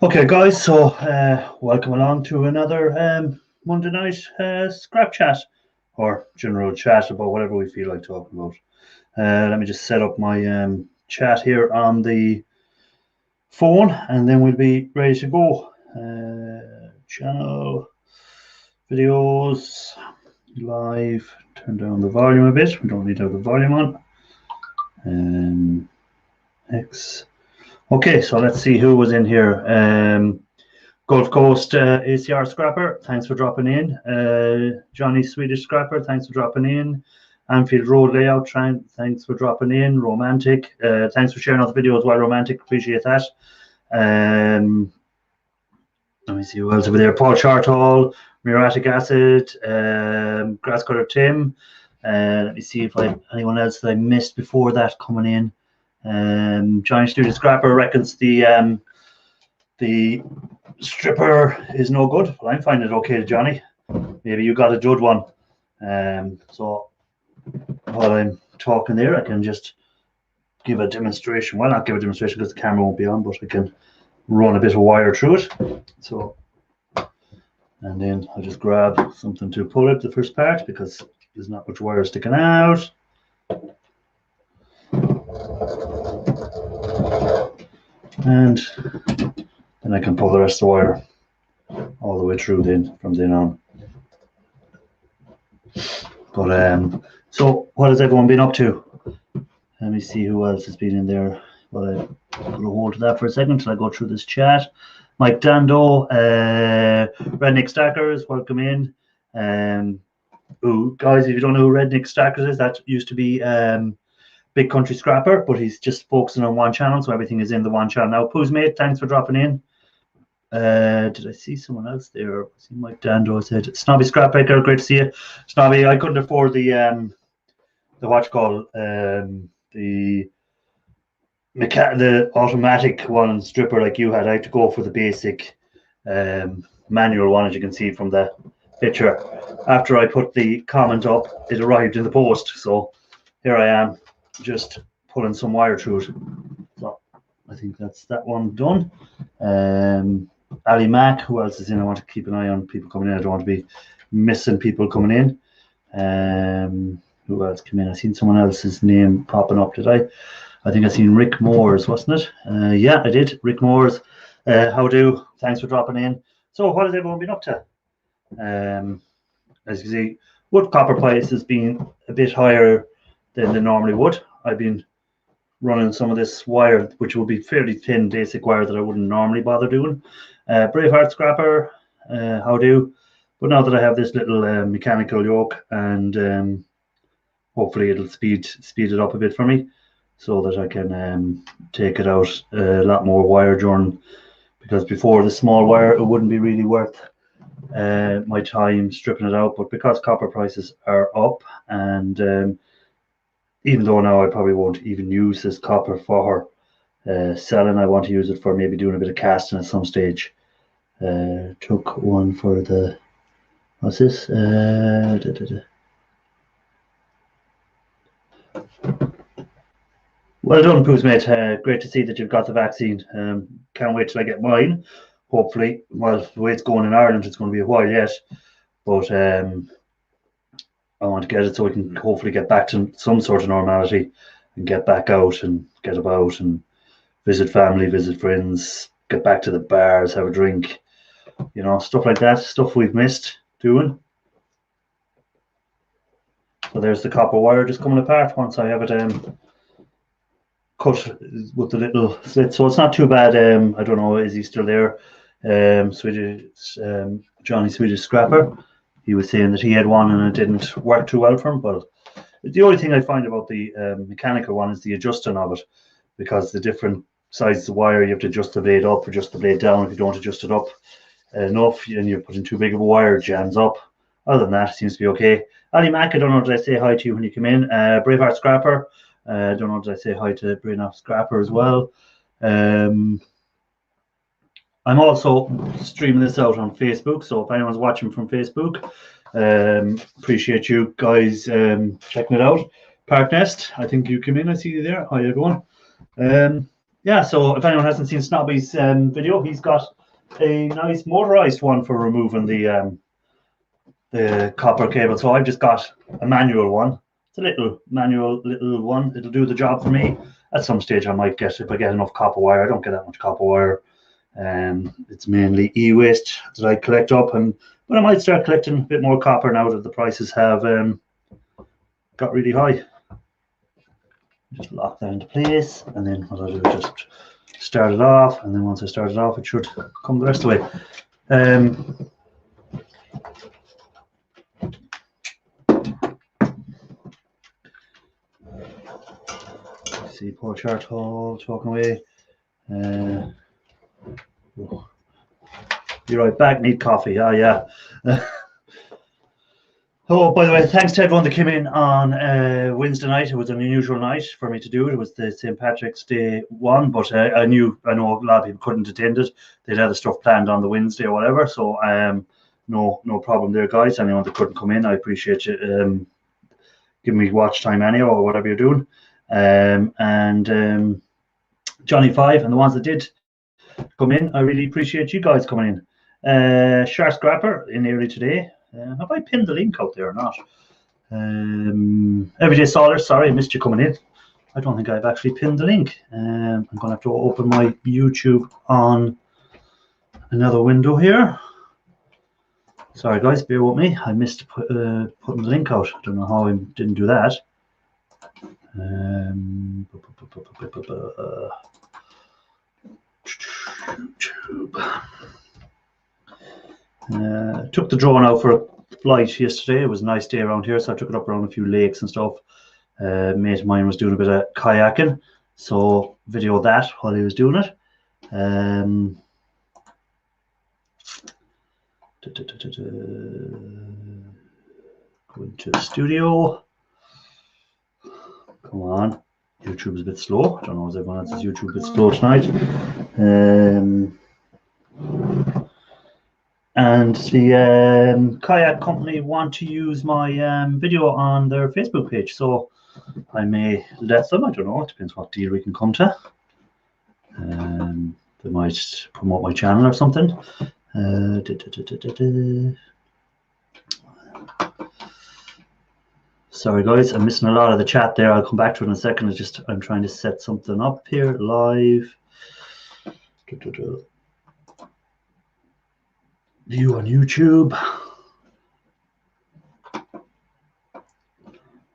Okay, guys, so welcome along to another Monday night scrap chat or general chat about whatever we feel like talking about. Let me just set up my chat here on the phone and then we'll be ready to go. Channel, videos, live, turn down the volume a bit. We don't need to have the volume on. X. Okay, so let's see who was in here. Gulf Coast ACR Scrapper, thanks for dropping in. Johnny Swedish Scrapper, thanks for dropping in. Anfield Road Layout, thanks for dropping in. Romantic, thanks for sharing out the video as well. Romantic, appreciate that. Let me see who else over there. Paul Chartall, Muriatic Acid, Grasscutter Tim. Let me see if I have anyone else that I missed before that coming in. Johnny Studio Scrapper reckons the stripper is no good. Well, I'm finding it okay, Johnny. Maybe you got a good one. So while I'm talking there, I can just give a demonstration. Well, not give a demonstration because the camera won't be on, but I can run a bit of wire through it. So, and then I'll just grab something to pull it the first part because there's not much wire sticking out. And then I can pull the rest of the wire all the way through then from then on. But so what has everyone been up to? Let me see who else has been in there. Well, I'm going to hold to that for a second until I go through this chat. Mike Dando, Redneck Stackers, welcome in. Guys, if you don't know who Redneck Stackers is, that used to be Big Country Scrapper, but he's just focusing on one channel, so everything is in the one channel now. Pooh's mate, thanks for dropping in. Did I see someone else there? I see Mike Dando said Snobby Scrapbreaker, great to see you. Snobby, I couldn't afford the what you call the automatic one stripper like you had. I had to go for the basic manual one, as you can see from the picture. After I put the comment up, it arrived in the post, so here I am just pulling some wire through it. So I think that's that one done. Ali Mack, who else is in? I want to keep an eye on people coming in. I don't want to be missing people coming in. Who else came in? I seen someone else's name popping up. Did I? I think I seen Rick Moores, wasn't it? Yeah, I did. Rick Moores. How do? Thanks for dropping in. So what has everyone been up to? As you see, wood copper price has been a bit higher than they normally would. I've been running some of this wire, which will be fairly thin basic wire that I wouldn't normally bother doing. Braveheart Scrapper, how do? But now that I have this little mechanical yoke, and hopefully it'll speed it up a bit for me, so that I can take it out a lot more wire during, because before the small wire it wouldn't be really worth my time stripping it out. But because copper prices are up, and even though now I probably won't even use this copper for selling, I want to use it for maybe doing a bit of casting at some stage. Took one for the, what's this? Well done, Pooh's mate. Great to see that you've got the vaccine. Can't wait till I get mine. Hopefully, well, the way it's going in Ireland, it's going to be a while yet. But I want to get it so we can hopefully get back to some sort of normality and get back out and get about and visit family, visit friends, get back to the bars, have a drink, you know, stuff like that, stuff we've missed doing. So there's the copper wire just coming apart once I have it cut with the little slit. So it's not too bad. I don't know, is he still there? Johnny Swedish Scrapper. He was saying that he had one and it didn't work too well for him. But the only thing I find about the mechanical one is the adjusting of it, because the different sizes of wire, you have to adjust the blade up, adjust the blade down. If you don't adjust it up enough and you're putting too big of a wire, it jams up. Other than that, it seems to be okay. Ali Mack, I don't know, did I say hi to you when you came in? Braveheart Scrapper, I don't know, did I say hi to Braveheart Scrapper as well? I'm also streaming this out on Facebook, so if anyone's watching from Facebook, appreciate you guys checking it out. Park Nest, I think you came in, I see you there. How you going? yeah, so if anyone hasn't seen Snobby's video, he's got a nice motorized one for removing the copper cable. So I've just got a manual one. It's a little manual little one. It'll do the job for me. At some stage I might get, if I get enough copper wire. I don't get that much copper wire. It's mainly e-waste that I collect up, but I might start collecting a bit more copper now that the prices have got really high. Just lock that into place, and then what I'll do is just start it off, and then once I start it off, it should come the rest of the way. See Paul Chartall talking away. Be right back. Need coffee. Oh yeah. Oh, by the way, thanks to everyone that came in on Wednesday night. It was an unusual night for me to do it. It was the St. Patrick's Day one, but I know a lot of people couldn't attend it. They'd other stuff planned on the Wednesday or whatever. So no problem there, guys. Anyone that couldn't come in, I appreciate you giving me watch time anyway or whatever you're doing. And Johnny Five and the ones that did come in, I really appreciate you guys coming in. Shark Scrapper in early today. Have I pinned the link out there or not? Everyday Solar, sorry, I missed you coming in. I don't think I've actually pinned the link. I'm going to have to open my YouTube on another window here. Sorry, guys, bear with me. I missed putting the link out. I don't know how I didn't do that. YouTube. Took the drone out for a flight yesterday. It was a nice day around here, so I took it up around a few lakes and stuff. Mate of mine was doing a bit of kayaking, so videoed that while he was doing it. Go into the studio. Come on. YouTube's a bit slow. I don't know if everyone else's YouTube a bit slow tonight. And the kayak company want to use my video on their Facebook page, so I may let them. I don't know. It depends what deal we can come to. They might promote my channel or something. Sorry, guys, I'm missing a lot of the chat there. I'll come back to it in a second. I'm trying to set something up here live. View on YouTube.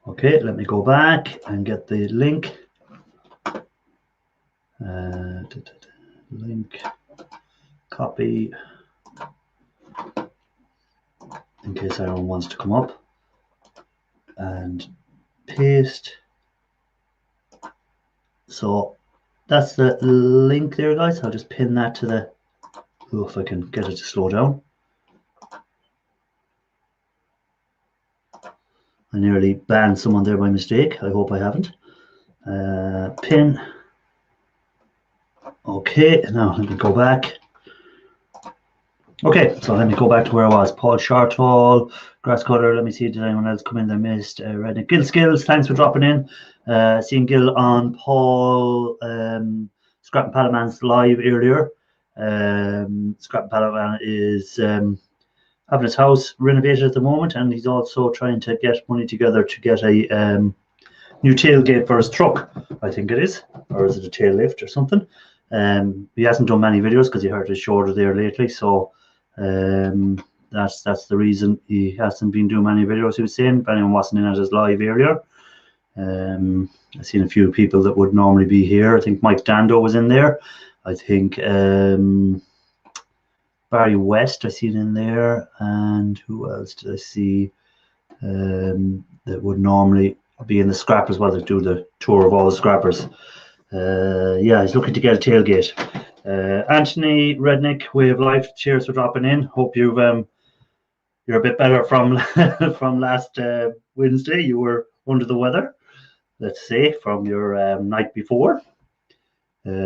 Okay, let me go back and get the link. Link, copy, in case anyone wants to come up, and paste. So that's the link there, guys. I'll just pin that to the, if I can get it to slow down. I nearly banned someone there by mistake. I hope I haven't. Pin. Okay, now let me go back. Okay, so let me go back to where I was. Paul Chartall, Grass Cutter. Let me see, did anyone else come in that missed? Redneck Gil Skills, thanks for dropping in. Seeing Gil on Paul Scrap and Palaman's live earlier. Scrap and Palaman is having his house renovated at the moment, and he's also trying to get money together to get a new tailgate for his truck, I think it is, or is it a tail lift or something. He hasn't done many videos because he hurt his shoulder there lately, so that's the reason he hasn't been doing many videos. He was saying, if anyone wasn't in at his live earlier, I've seen a few people that would normally be here. I think Mike Dando was in there. I think Barry West I seen in there, and who else did I see that would normally be in the scrappers while they do the tour of all the scrappers. Yeah, he's looking to get a tailgate. Anthony Rednick, Way of Life, cheers for dropping in. Hope you're a bit better from from last Wednesday. You were under the weather, let's say, from your night before.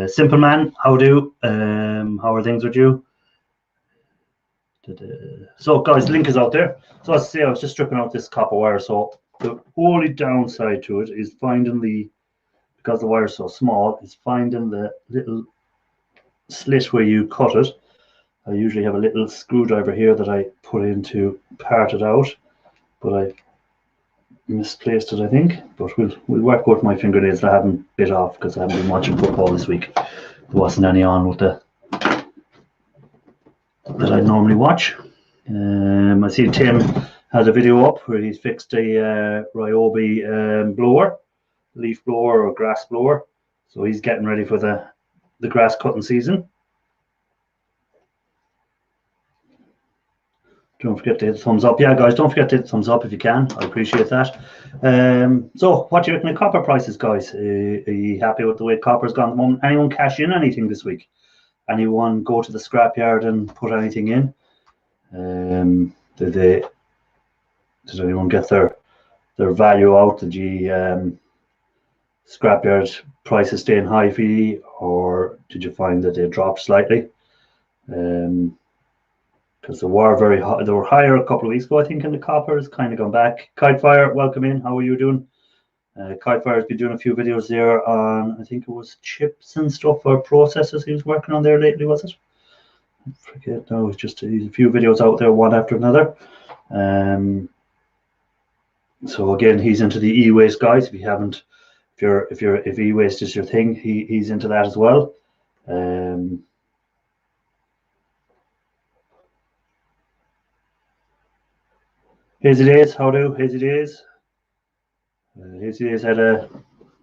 Simple Man, how are things with you? So guys, link is out there. So as I say, I was just stripping out this copper wire. So the only downside to it is finding the because the wire is so small, is finding the little slit where you cut it. I usually have a little screwdriver here that I put in to part it out, but I misplaced it, I think. But we'll work with my fingernails that I haven't bit off because I haven't been watching football this week. There wasn't any on with the that I normally watch. I see Tim has a video up where he's fixed a Ryobi blower, leaf blower or grass blower. So he's getting ready for the grass cutting season. Don't forget to hit the thumbs up. Yeah, guys, don't forget to hit the thumbs up if you can. I appreciate that. So what do you reckon of copper prices, guys? Are you happy with the way copper's gone at the moment? Anyone cash in anything this week? Anyone go to the scrapyard and put anything in? Did anyone get their value out? Did you scrapyard prices staying high for you, or did you find that they dropped slightly? Because they were very high. They were higher a couple of weeks ago, I think, in the copper. It's kind of gone back. Kitefire, welcome in. How are you doing? Kitefire has been doing a few videos there on, I think it was chips and stuff or processors he was working on there lately, was it? I forget now. It's just a few videos out there, one after another. So again, he's into the e-waste, guys. If you haven't, if e-waste is your thing, he's into that as well. Hazy Days, how do Hazy Days? Hazy Days had I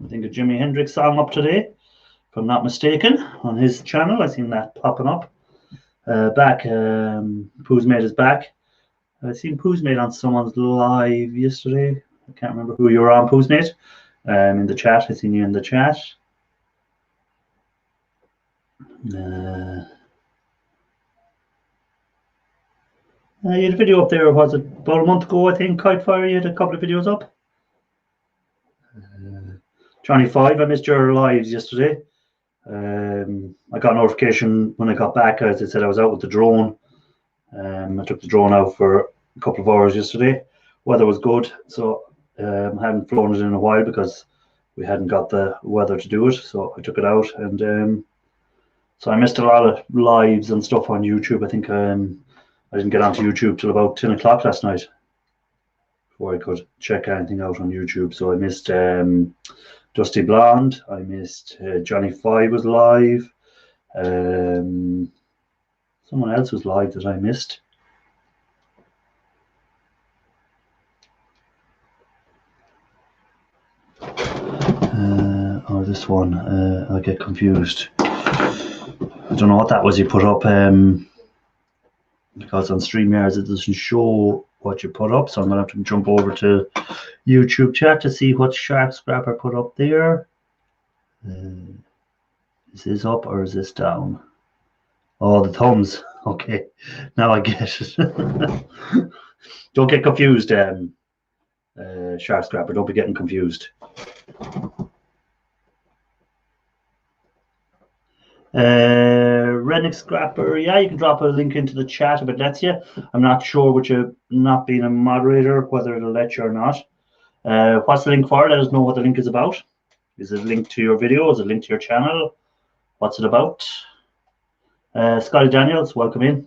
think a Jimi Hendrix song up today, if I'm not mistaken, on his channel. I seen that popping up. Pooh's Mate is back. I seen Pooh's Mate on someone's live yesterday. I can't remember who you were on, Pooh's Mate. In the chat, I seen you in the chat. You had a video up there, was it about a month ago, I think, Kitefire, you had a couple of videos up. Johnny 5, I missed your lives yesterday. I got a notification when I got back, as I said, I was out with the drone. I took the drone out for a couple of hours yesterday. Weather was good, so I hadn't flown it in a while because we hadn't got the weather to do it. So I took it out, and so I missed a lot of lives and stuff on YouTube. I think I didn't get onto YouTube till about 10 o'clock last night before I could check anything out on YouTube. So I missed Dusty Blonde. I missed Johnny 5 was live. Someone else was live that I missed. Or this one. I get confused. I don't know what that was you put up. Because on StreamYard it doesn't show what you put up, so I'm gonna have to jump over to YouTube chat to see what Shark Scrapper put up there. Is this up or is this down? Oh, the thumbs. Okay, now I get it. Don't get confused, Shark Scrapper. Don't be getting confused. Redneck Scrapper, yeah, you can drop a link into the chat if it lets you. I'm not sure with you not being a moderator whether it'll let you or not. What's the link for? Let us know what the link is about. Is it linked to your video? Is it linked to your channel? What's it about? Scotty Daniels, welcome in.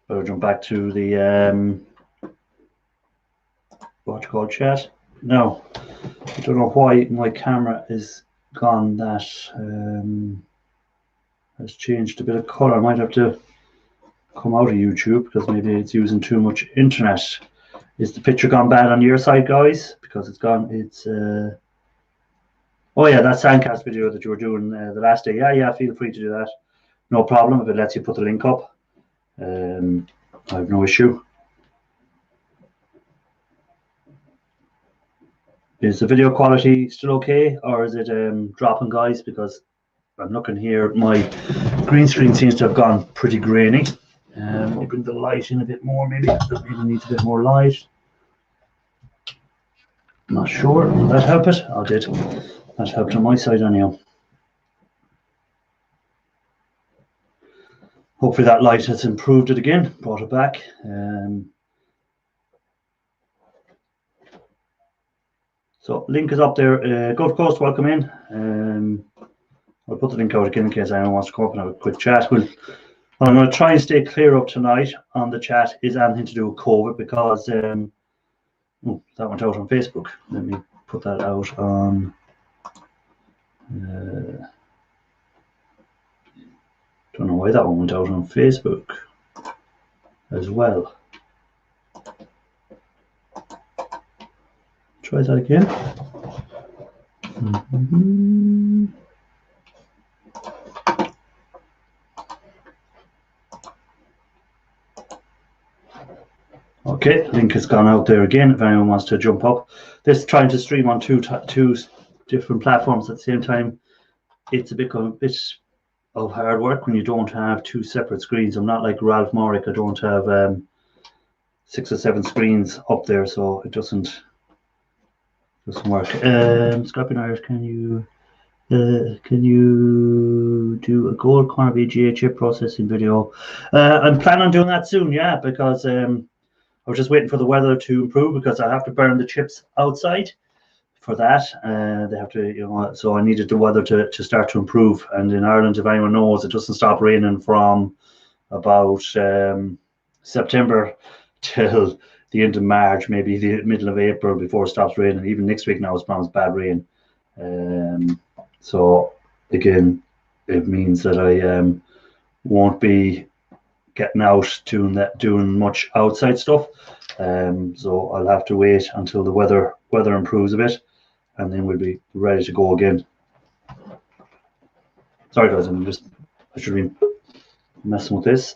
Better jump back to the what you call chat. No, I don't know why my camera is gone. That has changed a bit of color. I might have to come out of YouTube because maybe it's using too much internet. Is the picture gone bad on your side, guys? Because it's gone. It's oh yeah, that Sandcast video that you were doing the last day. Yeah, feel free to do that. No problem if it lets you put the link up. I have no issue. Is the video quality still okay, or is it dropping, guys? Because I'm looking here, my green screen seems to have gone pretty grainy. I'll bring the light in a bit more, maybe. It needs a bit more light. Not sure. Will that help it? Oh, it did. That helped on my side anyhow. Hopefully that light has improved it again, brought it back. So link is up there. Gulf Coast, welcome in. I'll put the link out again in case anyone wants to come up and have a quick chat. What I'm going to try and stay clear of tonight on the chat is anything to do with COVID, because that went out on Facebook. Let me put that out on. Don't know why that one went out on Facebook as well. Try that again. Okay, link has gone out there again if anyone wants to jump up. This trying to stream on two different platforms at the same time. It's a bit of hard work when you don't have two separate screens. I'm not like Ralph Morrick. I don't have 6 or 7 screens up there, so it doesn't work. Scrapping Irish, can you do a gold corner VGA chip processing video? I'm planning on doing that soon, yeah, because I was just waiting for the weather to improve, because I have to burn the chips outside for that. They have to, so I needed the weather to start to improve. And in Ireland, if anyone knows, it doesn't stop raining from about September till the end of March, maybe the middle of April, before it stops raining. Even next week now is promised bad rain. So again, it means that I won't be getting out doing much outside stuff. So I'll have to wait until the weather improves a bit, and then we'll be ready to go again. Sorry guys, I should have been messing with this.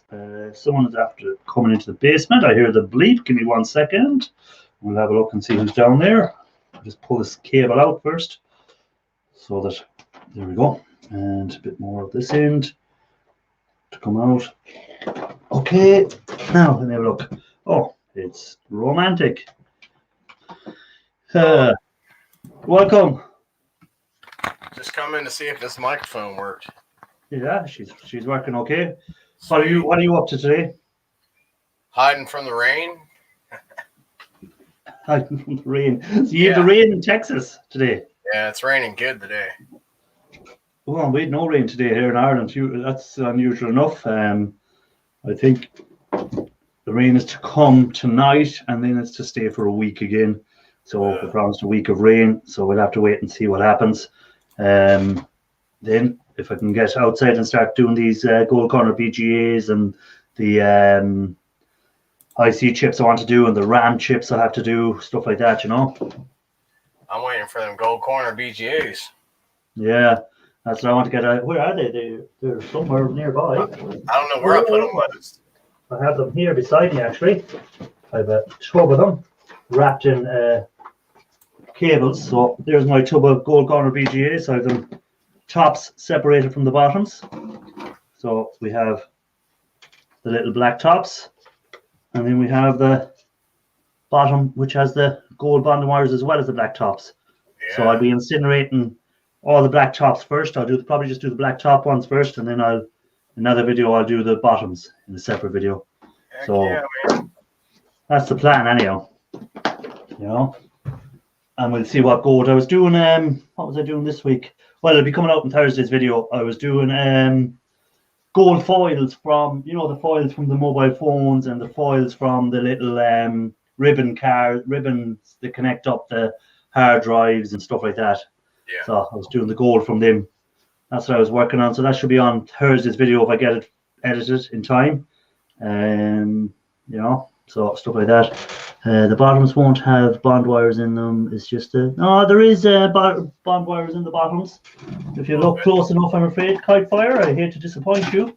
Someone is after coming into the basement. I hear the bleep. Give me 1 second. We'll have a look and see who's down there. I'll just pull this cable out first, so that, there we go. And a bit more of this end to come out. Okay, now let me have a look. Oh, it's romantic. Welcome. Just come in to see if this microphone worked. Yeah, she's working okay. What are you up to today? Hiding from the rain. Hiding from the rain. So you have the rain in Texas today? Yeah, it's raining good today. Well, we had no rain today here in Ireland. That's unusual enough. I think the rain is to come tonight, and then it's to stay for a week again. So we promised a week of rain, so we'll have to wait and see what happens. Then if I can get outside and start doing these gold corner BGAs and the IC chips I want to do, and the RAM chips I have to do, stuff like that, I'm waiting for them gold corner BGAs. Yeah, that's what I want to get out. Where are they? They're somewhere nearby. I don't know where I put them. I have them here beside me, actually. I have a tub of them wrapped in cables. So there's my tub of gold corner BGAs. I have them tops separated from the bottoms. So we have the little black tops, and then we have the bottom, which has the gold bonding wires as well as the black tops. Yeah. So I'll be incinerating all the black tops first. I'll probably just do the black top ones first, and then another video I'll do the bottoms in a separate video. Heck so yeah, that's the plan anyhow. And we'll see what gold. I was doing what was I doing this week? Well, it'll be coming out in Thursday's video. I was doing gold foils from, the foils from the mobile phones, and the foils from the little ribbons that connect up the hard drives and stuff like that. Yeah. So I was doing the gold from them. That's what I was working on. So that should be on Thursday's video if I get it edited in time. So stuff like that. The bottoms won't have bond wires in them. It's just there is bond wires in the bottoms. If you look close enough, I'm afraid, Kite Fire, I hate to disappoint you.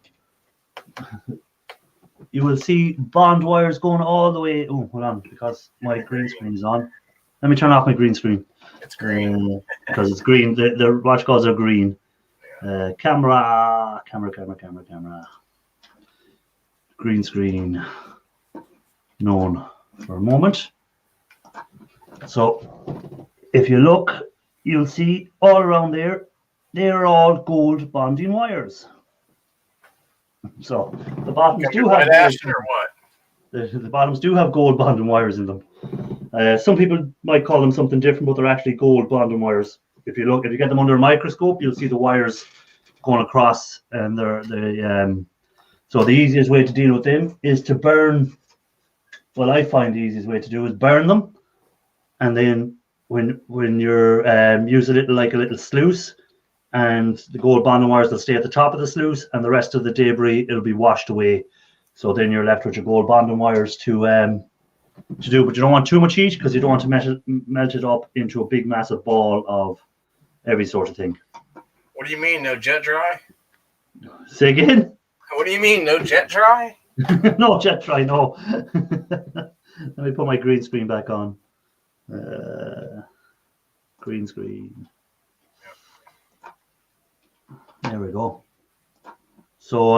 You will see bond wires going all the way. Oh, hold on, because my green screen is on. Let me turn off my green screen. It's green. Because it's green. The watch calls are green. Camera. Green screen. Known for a moment. So if you look, you'll see all around there, they're all gold bonding wires. So the bottoms do have Ashton or what? The bottoms do have gold bonding wires in them. Some people might call them something different, but they're actually gold bonding wires. If you get them under a microscope, you'll see the wires going across, and so the easiest way to deal with them is to burn. Well, I find the easiest way to do is burn them, and then when you're use a little sluice, and the gold bonding wires will stay at the top of the sluice, and the rest of the debris it'll be washed away. So then you're left with your gold bonding wires to do, but you don't want too much heat because you don't want to melt it up into a big massive ball of every sort of thing. What do you mean, no jet dry? Say again? What do you mean, no jet dry? No jet dry, no. Let me put my green screen back on. Green screen. There we go. So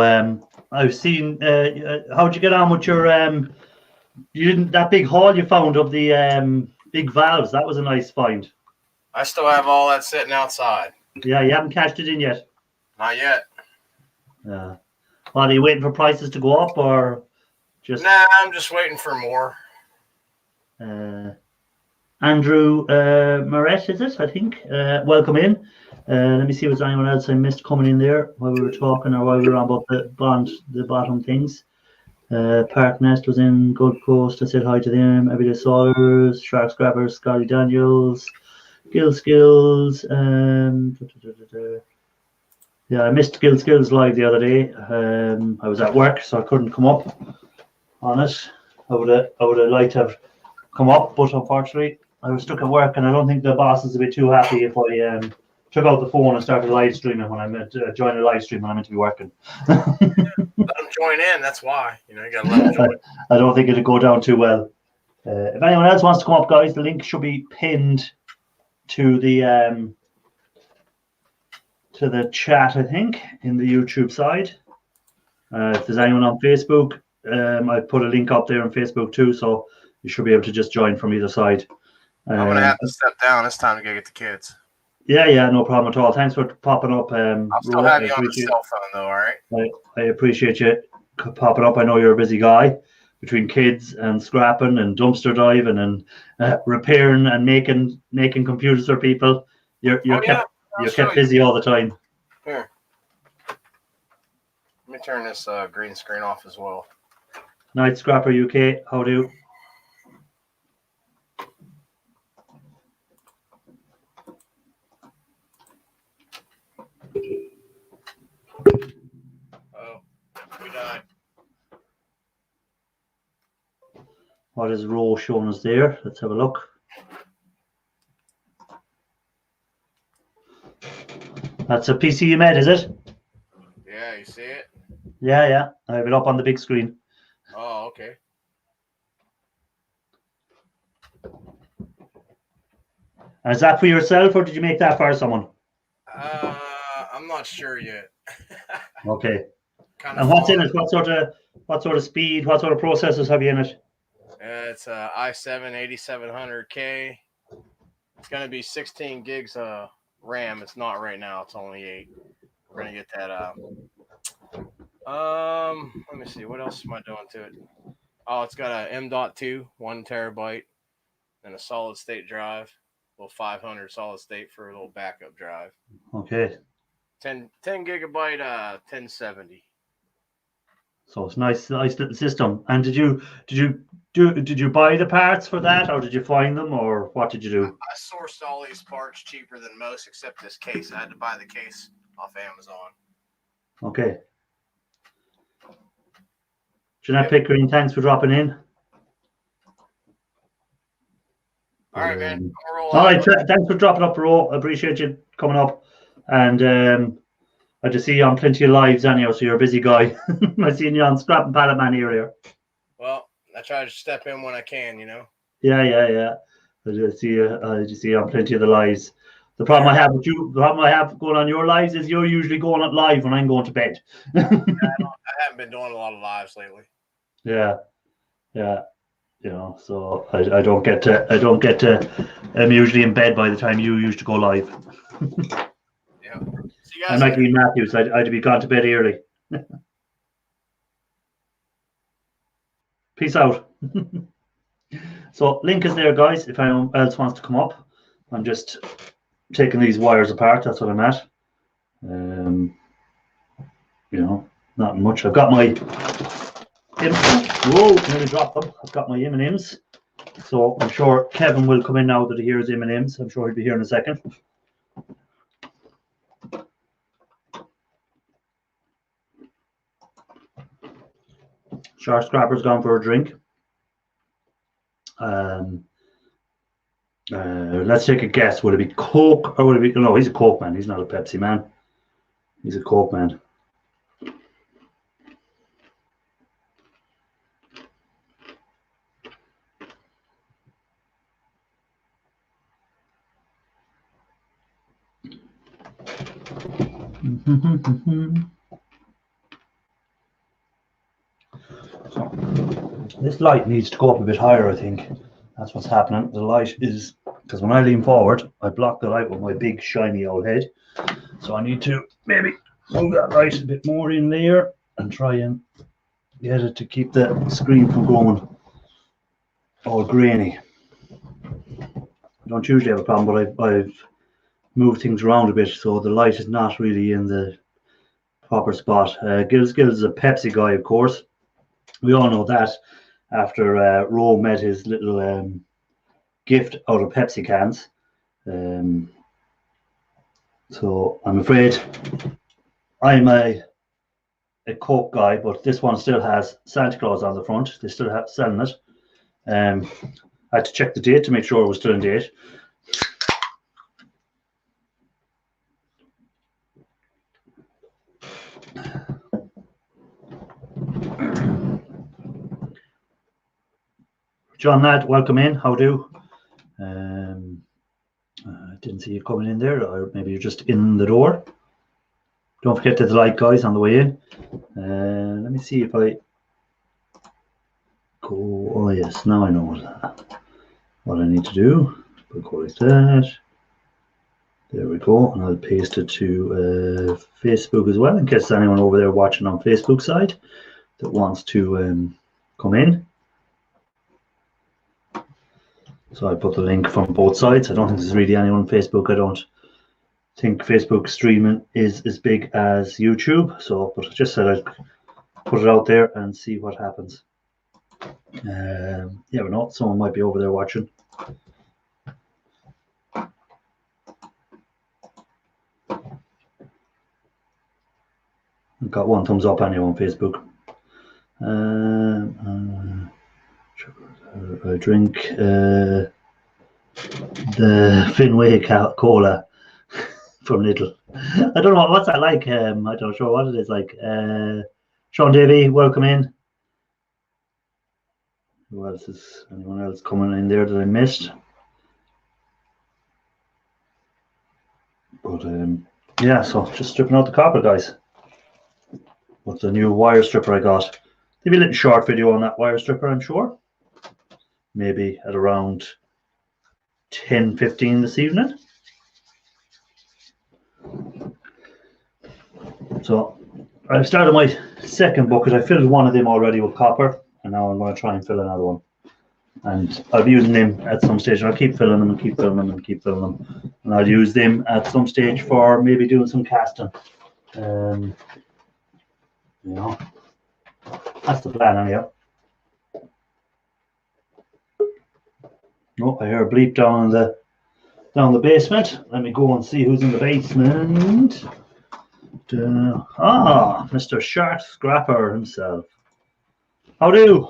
I've seen. How'd you get on with your? You didn't that big haul you found of the big valves. That was a nice find. I still have all that sitting outside. Yeah, you haven't cashed it in yet. Not yet. Yeah. Well, are you waiting for prices to go up, or just? Nah, I'm just waiting for more. Andrew Moret, is it? I think. Welcome in. Let me see if there's anyone else I missed coming in there while we were talking, or while we were on about the bottom things. Park Nest was in Gold Coast. I said hi to them. Everyday Sawyers, Sharks Grabbers, Scotty Daniels, Gill Skills. Yeah, I missed Gill Skills live the other day. I was at work, so I couldn't come up on it. I would have liked to have come up, but unfortunately, I was stuck at work, and I don't think the bosses would be too happy if I took out the phone and started live streaming when I meant to join a live stream when I meant to be working. Let them join in. That's why. You gotta let them join. I don't think it'd go down too well. If anyone else wants to come up, guys, the link should be pinned to the chat, I think, in the YouTube side. If there's anyone on Facebook, I put a link up there on Facebook too, so you should be able to just join from either side. I'm gonna have to step down. It's time to go get the kids. Yeah, no problem at all. Thanks for popping up. I'll still have you on the cell phone, though, all right? I appreciate you popping up. I know you're a busy guy, between kids and scrapping and dumpster diving and repairing and making computers for people. You're kept busy all the time. Here. Let me turn this green screen off as well. Night Scrapper UK, how do? Oh, we died. What is row showing us there? Let's have a look. That's a PC you made, is it? Yeah, you see it? Yeah. I have it up on the big screen. Oh, okay. And is that for yourself, or did you make that for someone? I'm not sure yet. Okay. And what's in it? What sort of speed? What sort of processors have you in it? It's a i7 8700K. It's going to be 16 gigs RAM. It's not right now. It's only 8. We're going to get that. Let me see. What else am I doing to it? Oh, it's got a M.2, 1 terabyte, and a solid state drive. A little 500 solid state for a little backup drive. Okay. 10 gigabyte 1070. So it's nice little system. And did you buy the parts for that, or did you find them, or what did you do? I sourced all these parts cheaper than most, except this case. I had to buy the case off Amazon. Okay. Jeanette Pickering, thanks for dropping in. All right, man. All right, thanks for dropping up, Ro. I appreciate you coming up. And I just see you on plenty of lives anyhow, so you're a busy guy. I seen you on Scrap and Pallet Man earlier. Well, I try to step in when I can, Yeah. I just see you on plenty of the lives. The problem I have going on your lives is you're usually going at live when I'm going to bed. I haven't been doing a lot of lives lately. Yeah. So I don't get to. I'm usually in bed by the time you used to go live. Yeah. I'm like Ian Matthews. I'd be gone to bed early. Peace out. So link is there, guys, if anyone else wants to come up. I'm just taking these wires apart. That's what I'm at. You know, not much. I've got my whoa, nearly dropped them. I've got my M&Ms. So I'm sure Kevin will come in now that he hears M&Ms. I'm sure he'll be here in a second. Shark Scrapper's gone for a drink. Let's take a guess. Would it be Coke or would it be? No, he's a Coke man. He's not a Pepsi man. He's a Coke man. So this light needs to go up a bit higher, I think. That's what's happening. The light is, because when I lean forward, I block the light with my big shiny old head. So I need to maybe move that light a bit more in there and try and get it to keep the screen from going all grainy. I don't usually have a problem, but I've moved things around a bit so the light is not really in the proper spot. Gills is a Pepsi guy, of course. We all know that after Ro met his little gift out of Pepsi cans. So I'm afraid I'm a Coke guy, but this one still has Santa Claus on the front. They still have selling it. I had to check the date to make sure it was still in date. John Ladd, welcome in. How do? I didn't see you coming in there, or maybe you're just in the door. Don't forget to the light, guys, on the way in. Let me see if I go. Oh yes, now I know what I need to do. Go like that. There we go, and I'll paste it to Facebook as well, in case there's anyone over there watching on Facebook side that wants to come in. So I put the link from both sides. I don't think there's really anyone on Facebook. I don't think Facebook streaming is as big as YouTube. So, but I just said I'd put it out there and see what happens. Yeah, or not. Someone might be over there watching. I've got one thumbs up anyway on Facebook. I drink the Fenway Cola from Lidl. I don't know what's that like. I'm not sure what it is like. Sean Davey, welcome in. Who else is anyone else coming in there that I missed? But yeah, so just stripping out the copper, guys. With the new wire stripper I got. Maybe a little short video on that wire stripper, I'm sure. Maybe at around 10:15 this evening. So I've started my second bucket. I filled one of them already with copper, and now I'm going to try and fill another one. And I'll be using them at some stage. I'll keep filling them and keep filling them and keep filling them. And I'll use them at some stage for maybe doing some casting. You know, that's the plan anyhow. Oh, I hear a bleep down the basement. Let me go and see who's in the basement. Mr. Shark Scrapper himself. How do?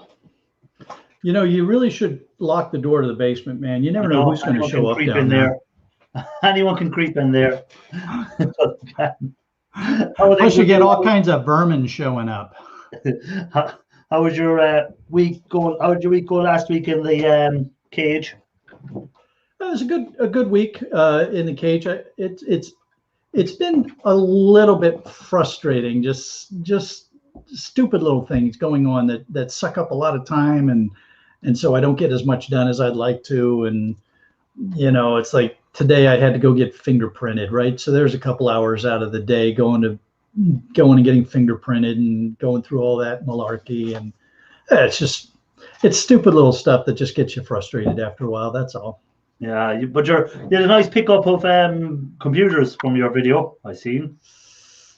You know, you really should lock the door to the basement, man. You never know who's going to show up down there. Anyone can creep in there. I should get all kinds of vermin showing up. How was your week going? How did your week go last week in the cage? It was a good week in the cage. It's been a little bit frustrating. Just stupid little things going on that suck up a lot of time, and so I don't get as much done as I'd like to. And you know, it's like today I had to go get fingerprinted, right? So there's a couple hours out of the day going and getting fingerprinted and going through all that malarkey, and it's just it's stupid little stuff that just gets you frustrated after a while. That's all. Yeah, but you had a nice pickup of computers from your video, I seen.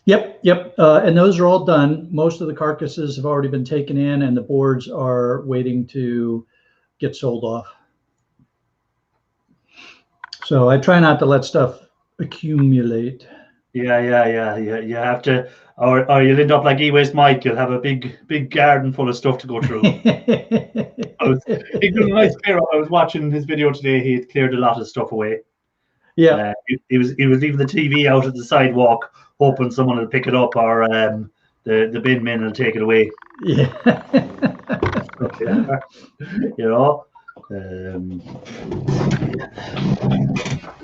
Yep. And those are all done. Most of the carcasses have already been taken in, and the boards are waiting to get sold off. So I try not to let stuff accumulate. Yeah. You have to, or you'll end up like E-Waste Mike. You'll have a big garden full of stuff to go through. He did a nice clear up. I was watching his video today. He had cleared a lot of stuff away. Yeah. He was leaving the TV out at the sidewalk, hoping someone will pick it up, or the bin men will take it away. Yeah. You know.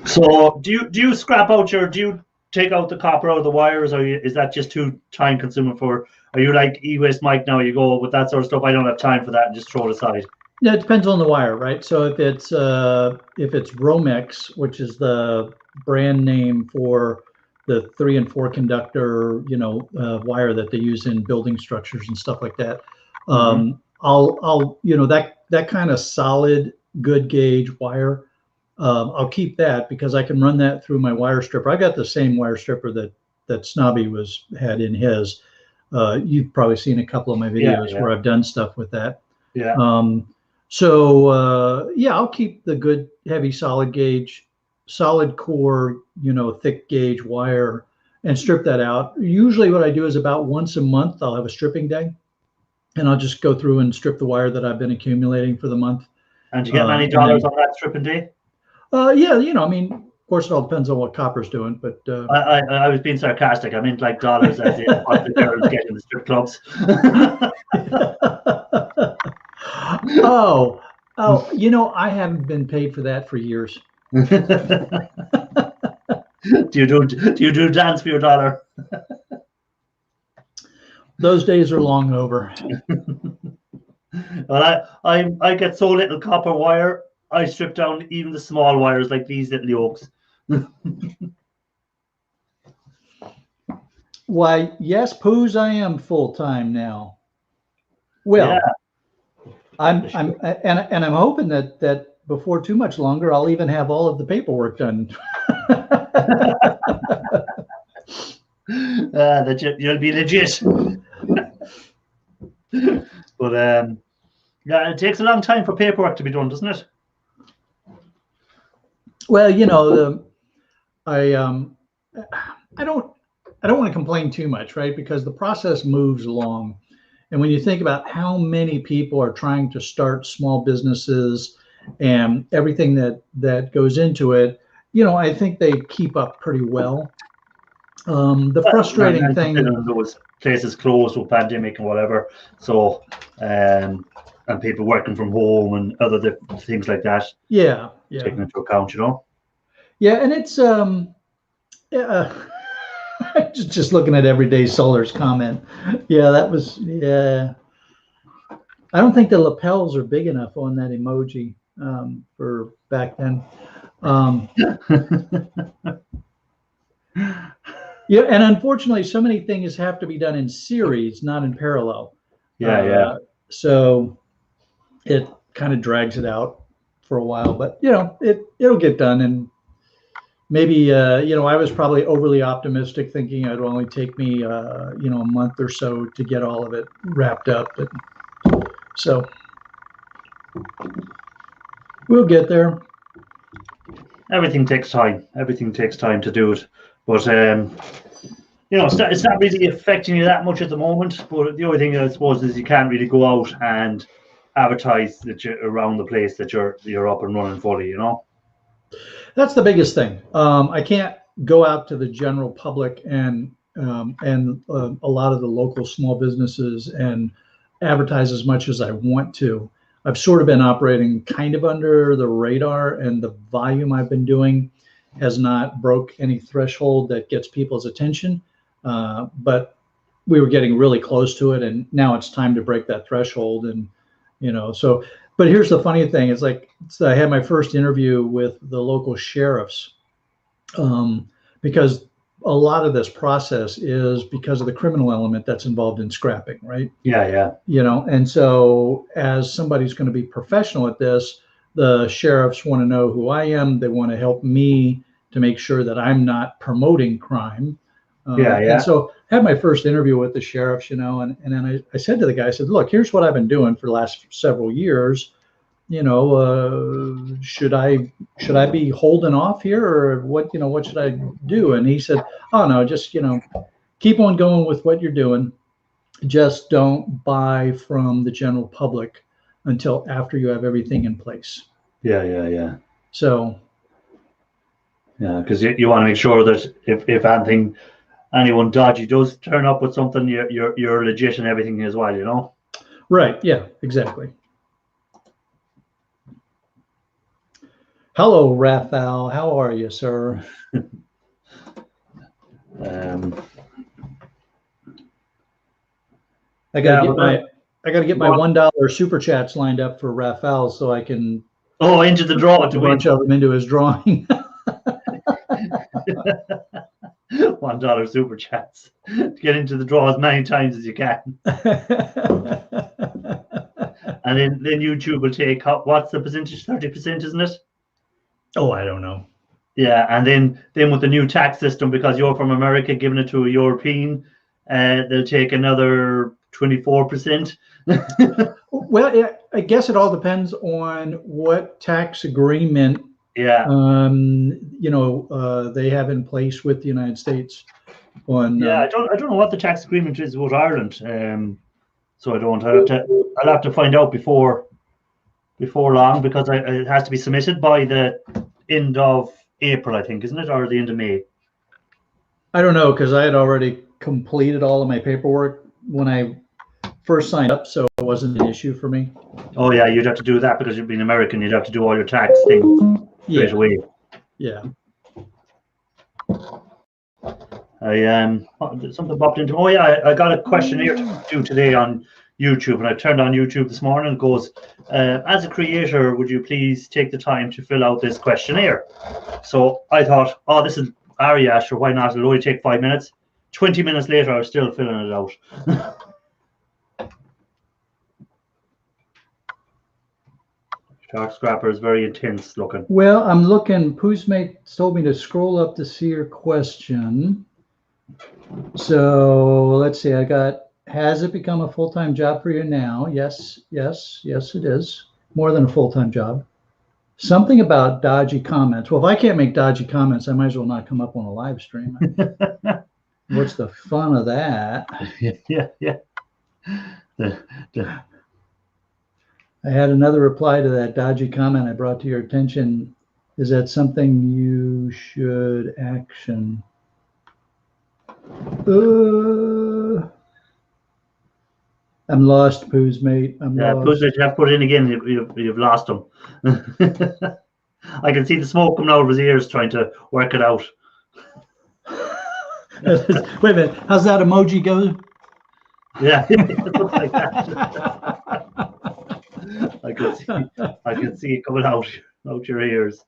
So do you scrap out do you take out the copper out of the wires, or is that just too time consuming for? Are you like E-Waste Mike now? You go with that sort of stuff. I don't have time for that, and just throw it aside. Yeah, it depends on the wire, right? So if it's Romex, which is the brand name for the 3 and 4 conductor, wire that they use in building structures and stuff like that, I'll that kind of solid, good gauge wire. I'll keep that because I can run that through my wire stripper. I got the same wire stripper that Snobby had in his. You've probably seen a couple of my videos where I've done stuff with that. Yeah. I'll keep the good, heavy, solid gauge, solid core, thick gauge wire and strip that out. Usually what I do is about once a month, I'll have a stripping day, and I'll just go through and strip the wire that I've been accumulating for the month. And you get many dollars on that stripping day? Of course, it all depends on what copper's doing, but I was being sarcastic. I meant like dollars as in what the girls get in the strip clubs. Oh, I haven't been paid for that for years. Do you do dance for your dollar? Those days are long over. Well, I get so little copper wire, I strip down even the small wires like these little yokes. Why, yes, Poos, I am full time now. Well, yeah. I'm hoping that before too much longer, I'll even have all of the paperwork done. That you'll be legit. But it takes a long time for paperwork to be done, doesn't it? Well, I don't want to complain too much, right? Because the process moves along. And when you think about how many people are trying to start small businesses and everything that goes into it, I think they keep up pretty well. The frustrating thing, those places closed with pandemic and whatever. So, and people working from home and other things like that. Yeah. Taken into account, Yeah, and it's just looking at Everyday Solar's comment. Yeah, that was I don't think the lapels are big enough on that emoji for back then. Yeah, and unfortunately, so many things have to be done in series, not in parallel. Yeah. So it kind of drags it out for a while, but it'll get done. And maybe I was probably overly optimistic, thinking it'd only take me a month or so to get all of it wrapped up. But so we'll get there. Everything takes time. Everything takes time to do it. But it's not really affecting you that much at the moment. But the only thing I suppose is you can't really go out and advertise that you're around the place that you're up and running fully. That's the biggest thing. I can't go out to the general public and a lot of the local small businesses and advertise as much as I want to. I've sort of been operating kind of under the radar, and the volume I've been doing has not broke any threshold that gets people's attention. But we were getting really close to it, and now it's time to break that threshold. And but here's the funny thing: it's like I had my first interview with the local sheriffs because a lot of this process is because of the criminal element that's involved in scrapping, right? Yeah. And so as somebody's going to be professional at this, the sheriffs want to know who I am. They want to help me to make sure that I'm not promoting crime. And so I had my first interview with the sheriffs, and then I said to the guy, I said, look, here's what I've been doing for the last several years. Should I be holding off here, or what should I do? And he said, oh no, just, keep on going with what you're doing. Just don't buy from the general public until after you have everything in place. Yeah. So. Yeah, because you want to make sure that if anyone dodgy does turn up with something, you're legit and everything as well, Right. Yeah, exactly. Hello, Raphael. How are you, sir? I gotta get my $1 super chats lined up for Raphael so I can into the draw to a bunch of them into his drawing. $1 super chats to get into the draw as many times as you can. And then YouTube will take what's the percentage? 30%, isn't it? Oh, I don't know. Yeah, and then with the new tax system, because you're from America, giving it to a European, they'll take another 24%. Well, I guess it all depends on what tax agreement they have in place with the United States. I don't know what the tax agreement is with Ireland. So I don't. I'll have to find out before long, because it has to be submitted by the end of April, I think, isn't it, or the end of May? I don't know, because I had already completed all of my paperwork when I first signed up, so it wasn't an issue for me. Oh yeah, you'd have to do that because you've been American. You'd have to do all your tax things straight away. Yeah. Something popped into. Oh yeah, I got a questionnaire to do today on YouTube, and I turned on YouTube this morning, and it goes, as a creator, would you please take the time to fill out this questionnaire? So I thought, this is Aria, sure, why not? It'll only take 5 minutes. 20 minutes later, I was still filling it out. Shark Scrapper is very intense looking. Well, I'm looking. Poosmate told me to scroll up to see your question. So let's see. I got, has it become a full-time job for you now? Yes, it is. More than a full-time job. Something about dodgy comments. Well, if I can't make dodgy comments, I might as well not come up on a live stream. What's the fun of that? Yeah. I had another reply to that dodgy comment I brought to your attention. Is that something you should action? I'm lost, Poos, mate. I'm lost. Poos, you have to put it in again. You've lost him. I can see the smoke coming out of his ears trying to work it out. Wait a minute. How's that emoji go? Yeah, it looks like that. I can see it coming out your ears.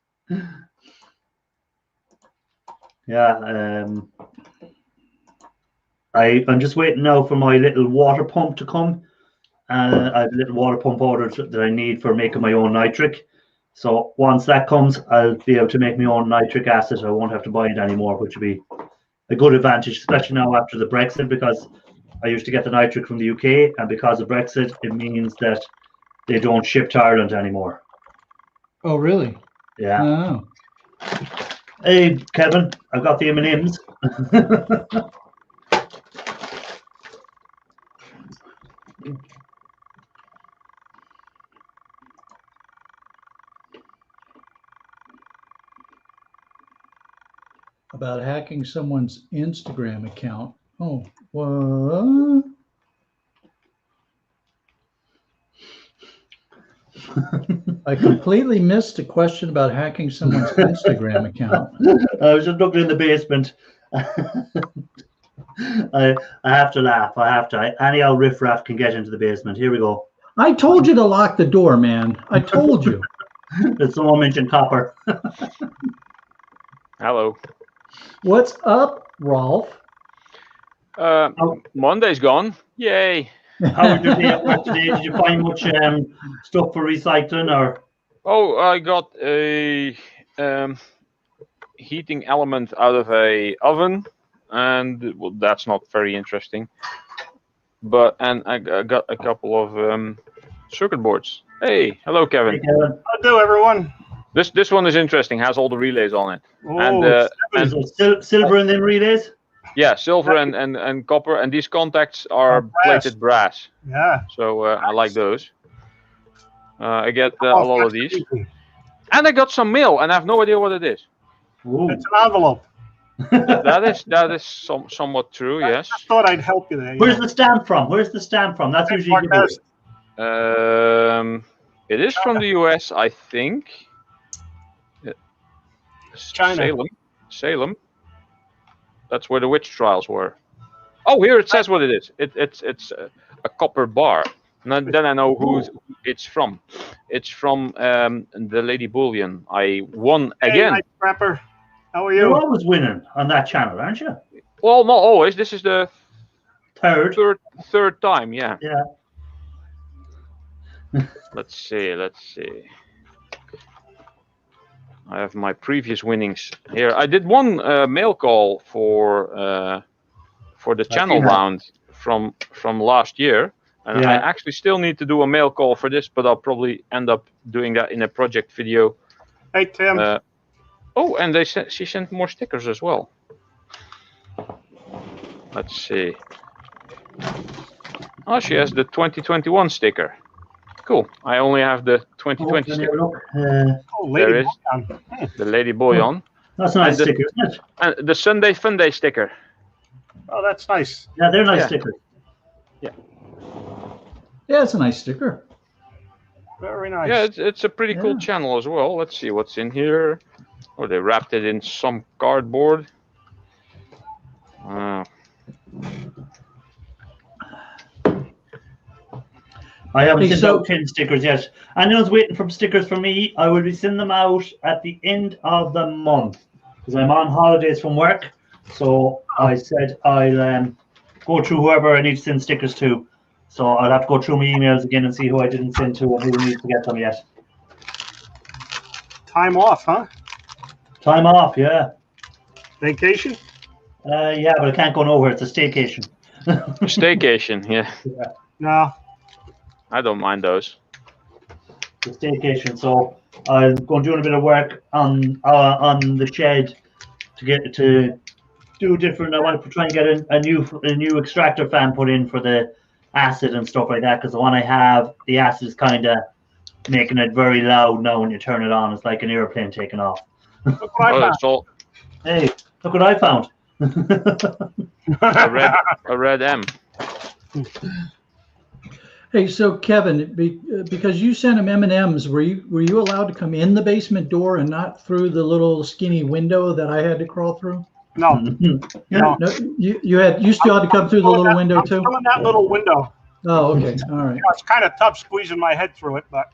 Yeah. I'm just waiting now for my little water pump to come. I have a little water pump ordered that I need for making my own nitric. So once that comes, I'll be able to make my own nitric acid. I won't have to buy it anymore, which would be a good advantage, especially now after the Brexit, because I used to get the nitric from the UK, and because of Brexit, it means that they don't ship to Ireland anymore. Oh, really? Yeah. Oh. Hey, Kevin, I've got the M&Ms. About hacking someone's Instagram account. Oh, what? I completely missed a question about hacking someone's Instagram account. I was just looking in the basement. I have to laugh. I have to. Any old riffraff can get into the basement. Here we go. I told you to lock the door, man. I told you. Did someone mention copper? Hello. What's up, Rolf? Monday's gone. Yay. How was your day at work today? Did you find much stuff for recycling or? Oh, I got a heating element out of a oven, and well, that's not very interesting. And I got a couple of circuit boards. Hey, hello, Kevin. Hey, Kevin. Hello, everyone. This one is interesting. Has all the relays on it. Oh, Is it silver in them relays? Yeah, silver and copper, and these contacts are brass. plated brass. yeah. So I like those. I get a lot of these, and I got some mail, and I have no idea what it is. Ooh. It's an envelope. that is somewhat true. Yes. I thought I'd help you there. Where's the stamp from? That's usually good. It is from the US, I think. China. Salem. That's where the witch trials were. Oh, here it says what it is. It's a copper bar. And then I know who it's from. It's from the Lady Bullion. I won again. Hey, Prepper. How are You're you? always winning on that channel, aren't you? Well, not always. This is the Third. time. Yeah. Yeah. Let's see. I have my previous winnings here. I did one mail call for the channel round from last year, and I actually still need to do a mail call for this, but I'll probably end up doing that in a project video. Hey, Tim. And she sent more stickers as well. Let's see. Oh, she has the 2021 sticker. Cool. I only have the 2020 sticker. Lady Bullion. The Lady Bullion. That's a nice sticker, isn't it? And the Sunday Fun Day sticker. Oh, that's nice. Yeah, they're nice stickers. Yeah. Yeah, it's a nice sticker. Very nice. Yeah, it's a pretty cool channel as well. Let's see what's in here. Oh, they wrapped it in some cardboard. I haven't sent out 10 stickers yet. Anyone's waiting for stickers from me, I will be sending them out at the end of the month because I'm on holidays from work. So I said I'll go through whoever I need to send stickers to. So I'll have to go through my emails again and see who I didn't send to and who needs to get them yet. Time off, huh? Time off, yeah. Vacation? Yeah, but I can't go nowhere. It's a staycation. Staycation, yeah. No. I don't mind those. The staycation. So I'm going doing a bit of work on the shed to do different. I want to try and get a new extractor fan put in for the acid and stuff like that because the one I have, the acid is kind of making it very loud now when you turn it on. It's like an airplane taking off. Look what I found. Hey, look what I found. a red M. Hey, so Kevin, because you sent him M&Ms, were you allowed to come in the basement door and not through the little skinny window that I had to crawl through? No. No, you still had to come through the little window too? I'm still in that little window. Oh, okay, all right. It's kind of tough squeezing my head through it, but.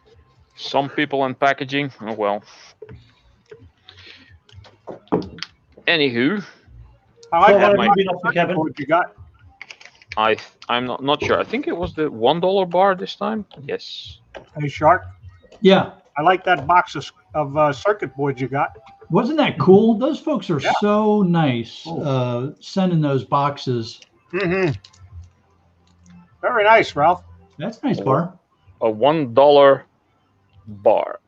Some people in packaging. Oh well. Anywho, I So like what you got. I'm not sure. I think it was the $1 bar this time. Yes. Hey, Shark. Yeah. I like that box of circuit boards you got. Wasn't that cool? Those folks are so nice sending those boxes. Mm-hmm. Very nice, Ralph. That's nice, Bar. A $1 bar.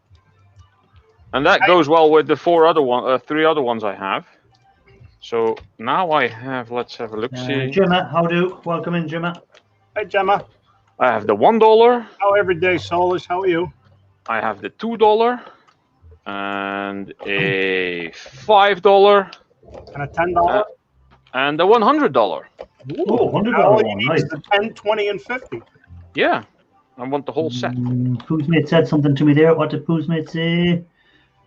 And that goes well with the three other ones I have. So now I have, let's have a look. See. Gemma, how do? Welcome in, Gemma. Hey, Gemma. I have the $1. How everyday soul is? How are you? I have the $2 and a $5 And a $10. And a $100. Oh, $100 one, nice. The 10, 20, and 50. Yeah, I want the whole set. Poosmate said something to me there. What did Poosmate say?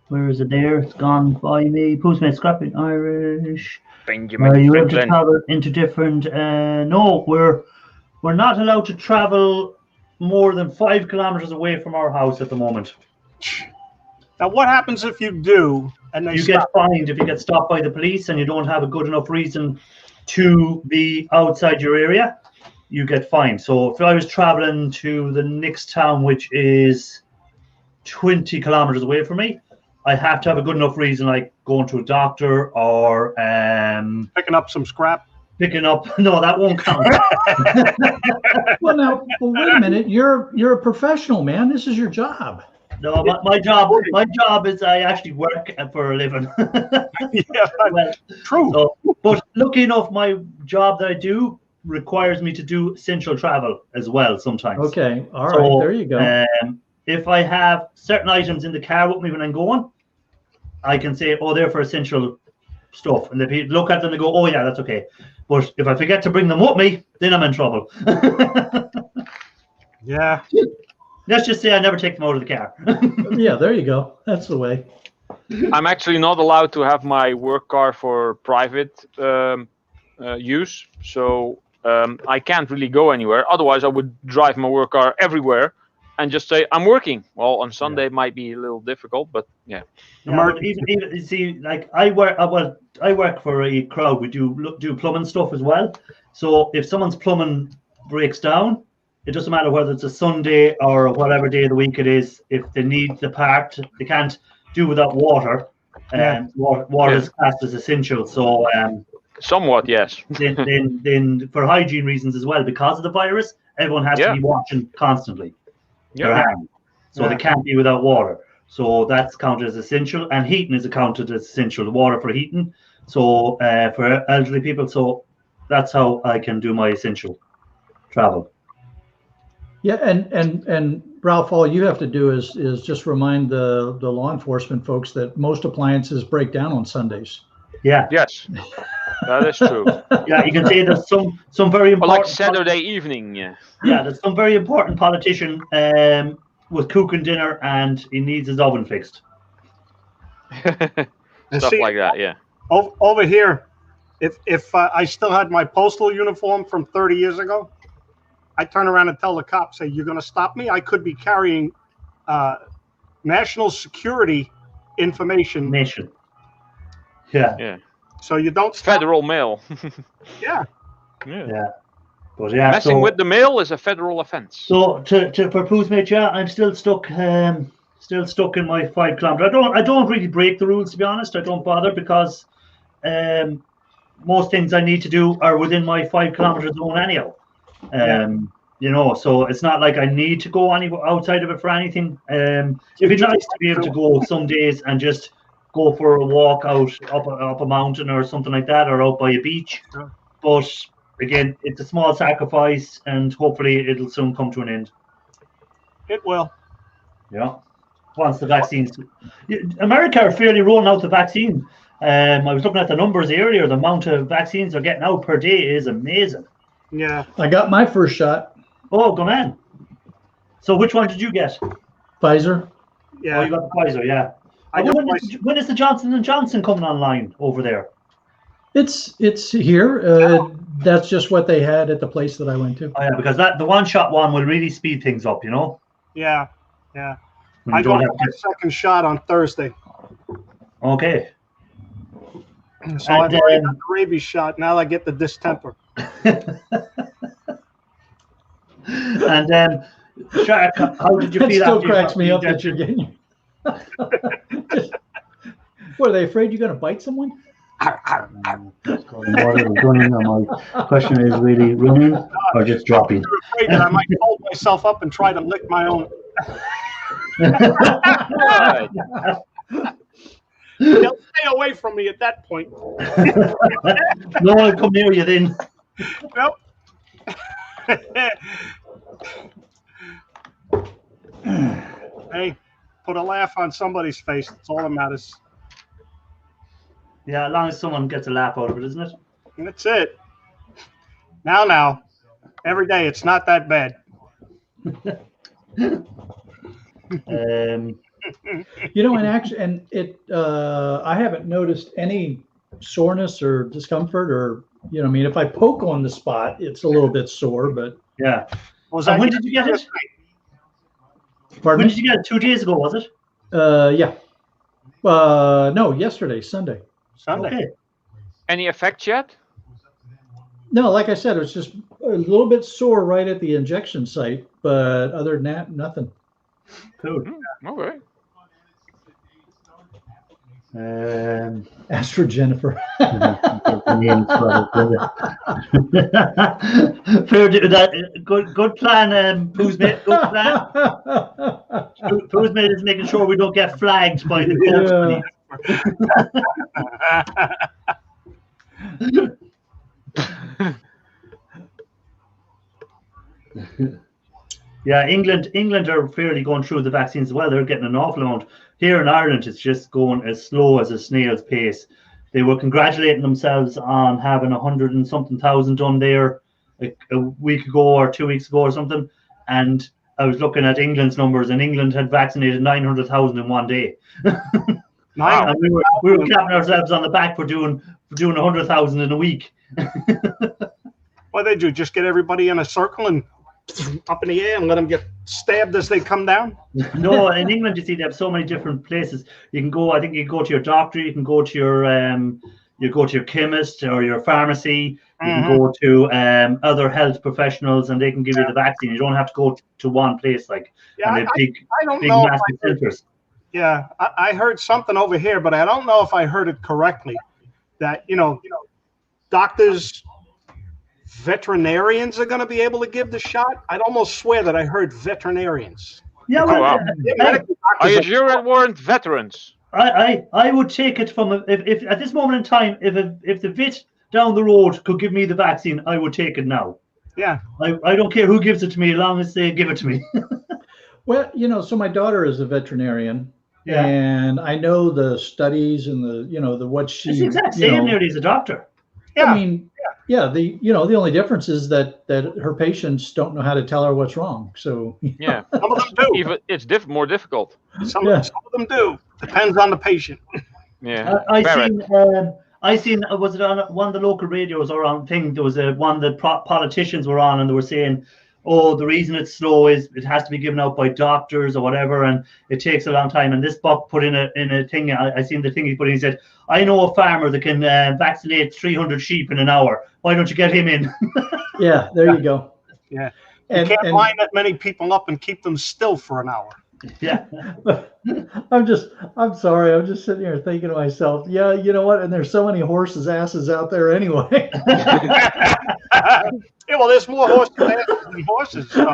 Where is it there? It's gone by me. Poosmate scrapping Irish. Benjamin Are you able to Franklin. travel into different? No, we're not allowed to travel more than 5 kilometers away from our house at the moment. Now, what happens if you do and they You stop? get fined if you get stopped by the police and you don't have a good enough reason to be outside your area. You get fined. So if I was traveling to the next town, which is 20 kilometers away from me, I have to have a good enough reason, like going to a doctor or Picking up some scrap? picking up. No, that won't count. Well, wait a minute. You're a professional, man. This is your job. No, my job is I actually work for a living. Yeah, Well, true. so, but lucky enough, my job that I do requires me to do essential travel as well sometimes. Okay. All So, right. There you go. If I have certain items in the car with me when I'm going, I can say, oh, they're for essential stuff. And the people look at them and go, oh, yeah, that's okay. But if I forget to bring them with me, then I'm in trouble. Yeah. Let's just say I never take them out of the car. Yeah, there you go. That's the way. I'm actually not allowed to have my work car for private use, so I can't really go anywhere. Otherwise, I would drive my work car everywhere and just say I'm working. Well, on Sunday it might be a little difficult, but yeah. But even you see, like I work for a crowd. We do plumbing stuff as well. So if someone's plumbing breaks down, it doesn't matter whether it's a Sunday or whatever day of the week it is. If they need the part, they can't do without water. Water is classed as essential. So Somewhat, yes. then for hygiene reasons as well, because of the virus, everyone has to be washing constantly. their hands. So they can't be without water. So that's counted as essential, and heating is counted as essential. Water for heating. So for elderly people, so that's how I can do my essential travel. Yeah, and Ralph, all you have to do is just remind the law enforcement folks that most appliances break down on Sundays. Yeah. Yes, that is true. Yeah, you can say there's some very important. Like Saturday evening. Yeah. Yeah, there's some very important politician with cooking dinner and he needs his oven fixed. Stuff like that. Yeah. Over here, if I still had my postal uniform from 30 years ago, I turn around and tell the cops, "Say, you're going to stop me? I could be carrying national security information." Nation. Yeah. Yeah. So you don't stop. Federal mail. Yeah. Yeah. But yeah, Messing with the mail is a federal offense. So for Pooh's mate, yeah, I'm still stuck. Still stuck in my 5 kilometer. I don't really break the rules, to be honest. I don't bother because most things I need to do are within my 5 kilometer zone anyhow. You know, so it's not like I need to go anywhere outside of it for anything. It'd be nice to be able to go some days and just go for a walk out up a mountain or something like that, or out by a beach. But again, it's a small sacrifice, and hopefully it'll soon come to an end. It will. Yeah. Once the vaccines, America are fairly rolling out the vaccine. I was looking at the numbers earlier. The amount of vaccines they're getting out per day is amazing. Yeah. I got my first shot. Oh, good man. So which one did you get? Pfizer. Yeah. Oh, you got the Pfizer, yeah. When is the Johnson & Johnson coming online over there? It's here. That's just what they had at the place that I went to. Oh, yeah, because the one-shot one will really speed things up, you know? Yeah. Yeah. When I you got don't my second shot on Thursday. Okay. So I've already got the rabies shot. Now I get the distemper. And then, Shark, how did you That feel? still after cracks me up that injection? you're getting. What, are they afraid you're going to bite someone? My question is really running or just dropping? I'm afraid that I might hold myself up and try to lick my own. Right. They'll stay away from me at that point. No one will come near you then. Nope. Hey, put a laugh on somebody's face. That's all that matters. Yeah, as long as someone gets a laugh out of it, isn't it? And that's it. Now, every day it's not that bad. You know, I haven't noticed any soreness or discomfort, or I mean, if I poke on the spot, it's a little bit sore, but Yeah. When did you get it? Pardon When me? did you get it? 2 days ago, was it? Yeah. No, yesterday, Sunday. Sunday. Okay. Any effects yet? No, like I said, it was just a little bit sore right at the injection site, but other than that, nothing. Cool. Okay. As for Jennifer. Fair do that. Good plan, Pooh's mate. Good plan. Pooh's mate is making sure we don't get flagged by the coach. Yeah, England are fairly going through the vaccines as well. They're getting an awful amount. Here in Ireland, it's just going as slow as a snail's pace. They were congratulating themselves on having 100 and something thousand done there a week ago or 2 weeks ago or something. And I was looking at England's numbers, and England had vaccinated 900,000 in one day. Wow. And we were clapping ourselves on the back for doing 100,000 in a week. What they do? Just get everybody in a circle and up in the air and let them get stabbed as they come down? No, in England, you see, they have so many different places. You can go. I think you can go to your doctor. You can go to your chemist or your pharmacy. You can go to other health professionals, and they can give you the vaccine. You don't have to go to one place like big massive centers. Yeah, I heard something over here, but I don't know if I heard it correctly. That doctors, veterinarians are going to be able to give the shot. I'd almost swear that I heard veterinarians. Yeah, well, wow. Are you sure it weren't veterans? I would take it from if at this moment in time, if the vet down the road could give me the vaccine, I would take it now. Yeah, I don't care who gives it to me, as long as they give it to me. Well, so my daughter is a veterinarian, and I know the studies and the what she. It's the exact same nearly as a doctor. Yeah. I mean, the only difference is that her patients don't know how to tell her what's wrong. So yeah, some of them do. Even it's more difficult. Some of them do. Depends on the patient. Yeah, I seen was it on one of the local radios or on thing? There was one that politicians were on, and they were saying, "Oh, the reason it's slow is it has to be given out by doctors or whatever, and it takes a long time." And this buck put in a thing. I seen the thing he put in. He said, "I know a farmer that can vaccinate 300 sheep in an hour. Why don't you get him in?" Yeah, there you go. Yeah, you can't line that many people up and keep them still for an hour. Yeah. I'm sorry. I'm just sitting here thinking to myself, yeah, you know what? And there's so many horses' asses out there anyway. Yeah, well, there's more horses than horses. So.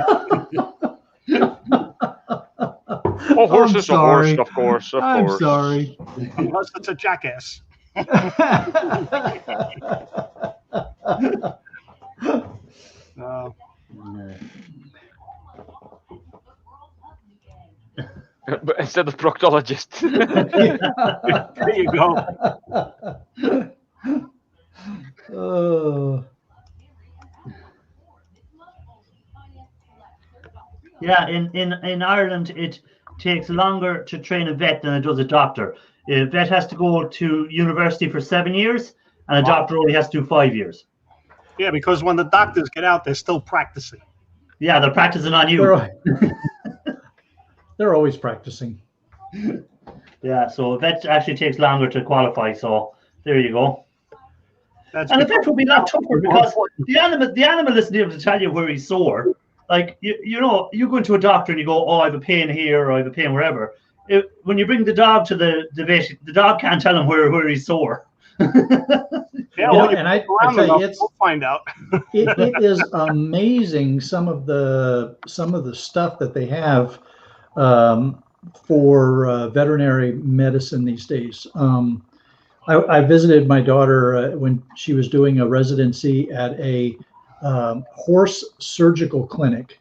Oh, horses are horse, of course. I'm sorry. Unless it's a jackass. But instead of proctologist. There you go. Oh. Yeah, in Ireland, it takes longer to train a vet than it does a doctor. A vet has to go to university for 7 years, and a doctor only has to do 5 years. Yeah, because when the doctors get out, they're still practicing. Yeah, they're practicing on you. They're always practicing. Yeah, so a vet actually takes longer to qualify. So there you go. And a vet will be a lot tougher because the animal isn't able to tell you where he's sore. Like you go into a doctor and you go, "Oh, I have a pain here or I have a pain wherever." When you bring the dog to the vet, the dog can't tell him where he's sore. And I tell you, we'll find out. it is amazing some of the stuff that they have for veterinary medicine these days. I visited my daughter when she was doing a residency at a horse surgical clinic.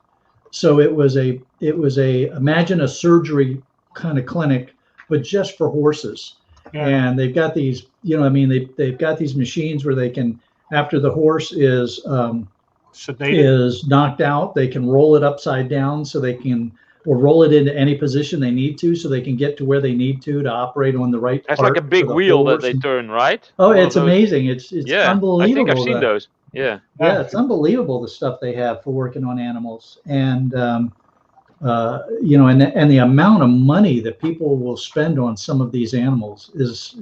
So it was imagine a surgery kind of clinic, but just for horses. Yeah. And they've got these, they've got these machines where they can, after the horse is knocked out, they can roll it upside down so they can, or roll it into any position they need to, so they can get to where they need to operate on the right. That's like a big wheel that they turn, right? Oh, it's amazing. It's unbelievable. I think I've seen those. Yeah. Yeah, it's unbelievable the stuff they have for working on animals. And You know, and the amount of money that people will spend on some of these animals is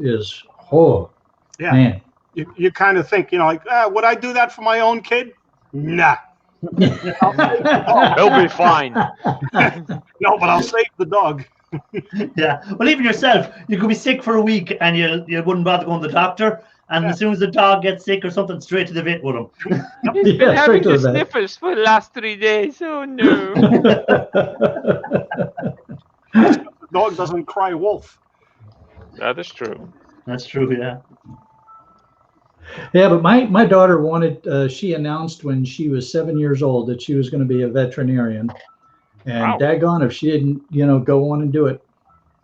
Yeah. man. You kind of think, you know, like, would I do that for my own kid? Nah. He'll be fine. No, but I'll save the dog. Yeah. Well, even yourself, you could be sick for a week and you wouldn't bother going to the doctor. And as soon as the dog gets sick or something, straight to the vet with him. He's been having straight to the the vet. sniffles for the last 3 days. Oh no. The dog doesn't cry wolf. That is true. That's true, yeah. Yeah, but my daughter wanted, she announced when she was 7 years old that she was going to be a veterinarian. And Wow. daggone if she didn't, you know, go on and do it.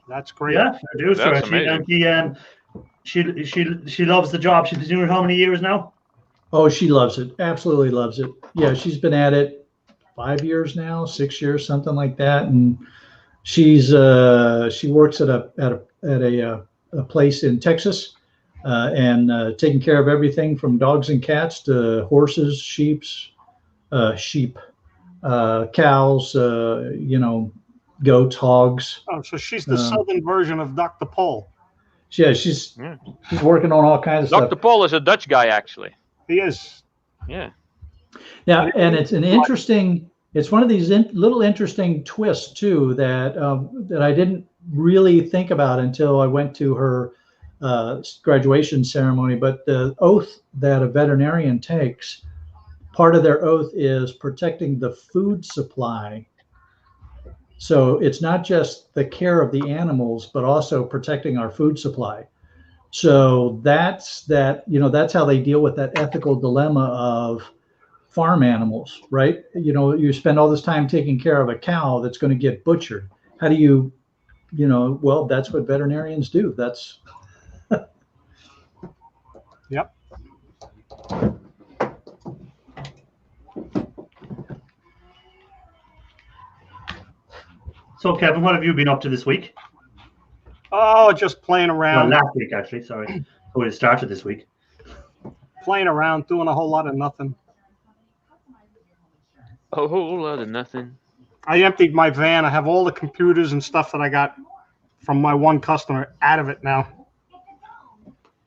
That's great. Yeah, I do, sir. That's amazing. She loves the job. She's been doing it how many years now? Oh, she loves it. Absolutely loves it. Yeah, she's been at it 5 years now, 6 years, something like that. And she works at a place in Texas, and taking care of everything from dogs and cats to horses, sheep, cows, you know, goats, hogs. Oh, so she's the southern version of Dr. Paul. Yeah, she's working on all kinds of Dr. stuff. Paul is a Dutch guy, actually. He is. Yeah. Yeah, and it's an interesting. It's one of these little interesting twists too that that I didn't really think about until I went to her graduation ceremony. But the oath that a veterinarian takes, part of their oath is protecting the food supply. So it's not just the care of the animals, but also protecting our food supply. So that's how they deal with that ethical dilemma of farm animals, right? You know, you spend all this time taking care of a cow that's going to get butchered. How do you know, well, that's what veterinarians do. That's Yep. So, Kevin, what have you been up to this week? Oh, just playing Well, around. last week, actually. Sorry. Oh, it started this week. Playing around, doing a whole lot of nothing. A whole lot of nothing. I emptied my van. I have all the computers and stuff that I got from my one customer out of it now.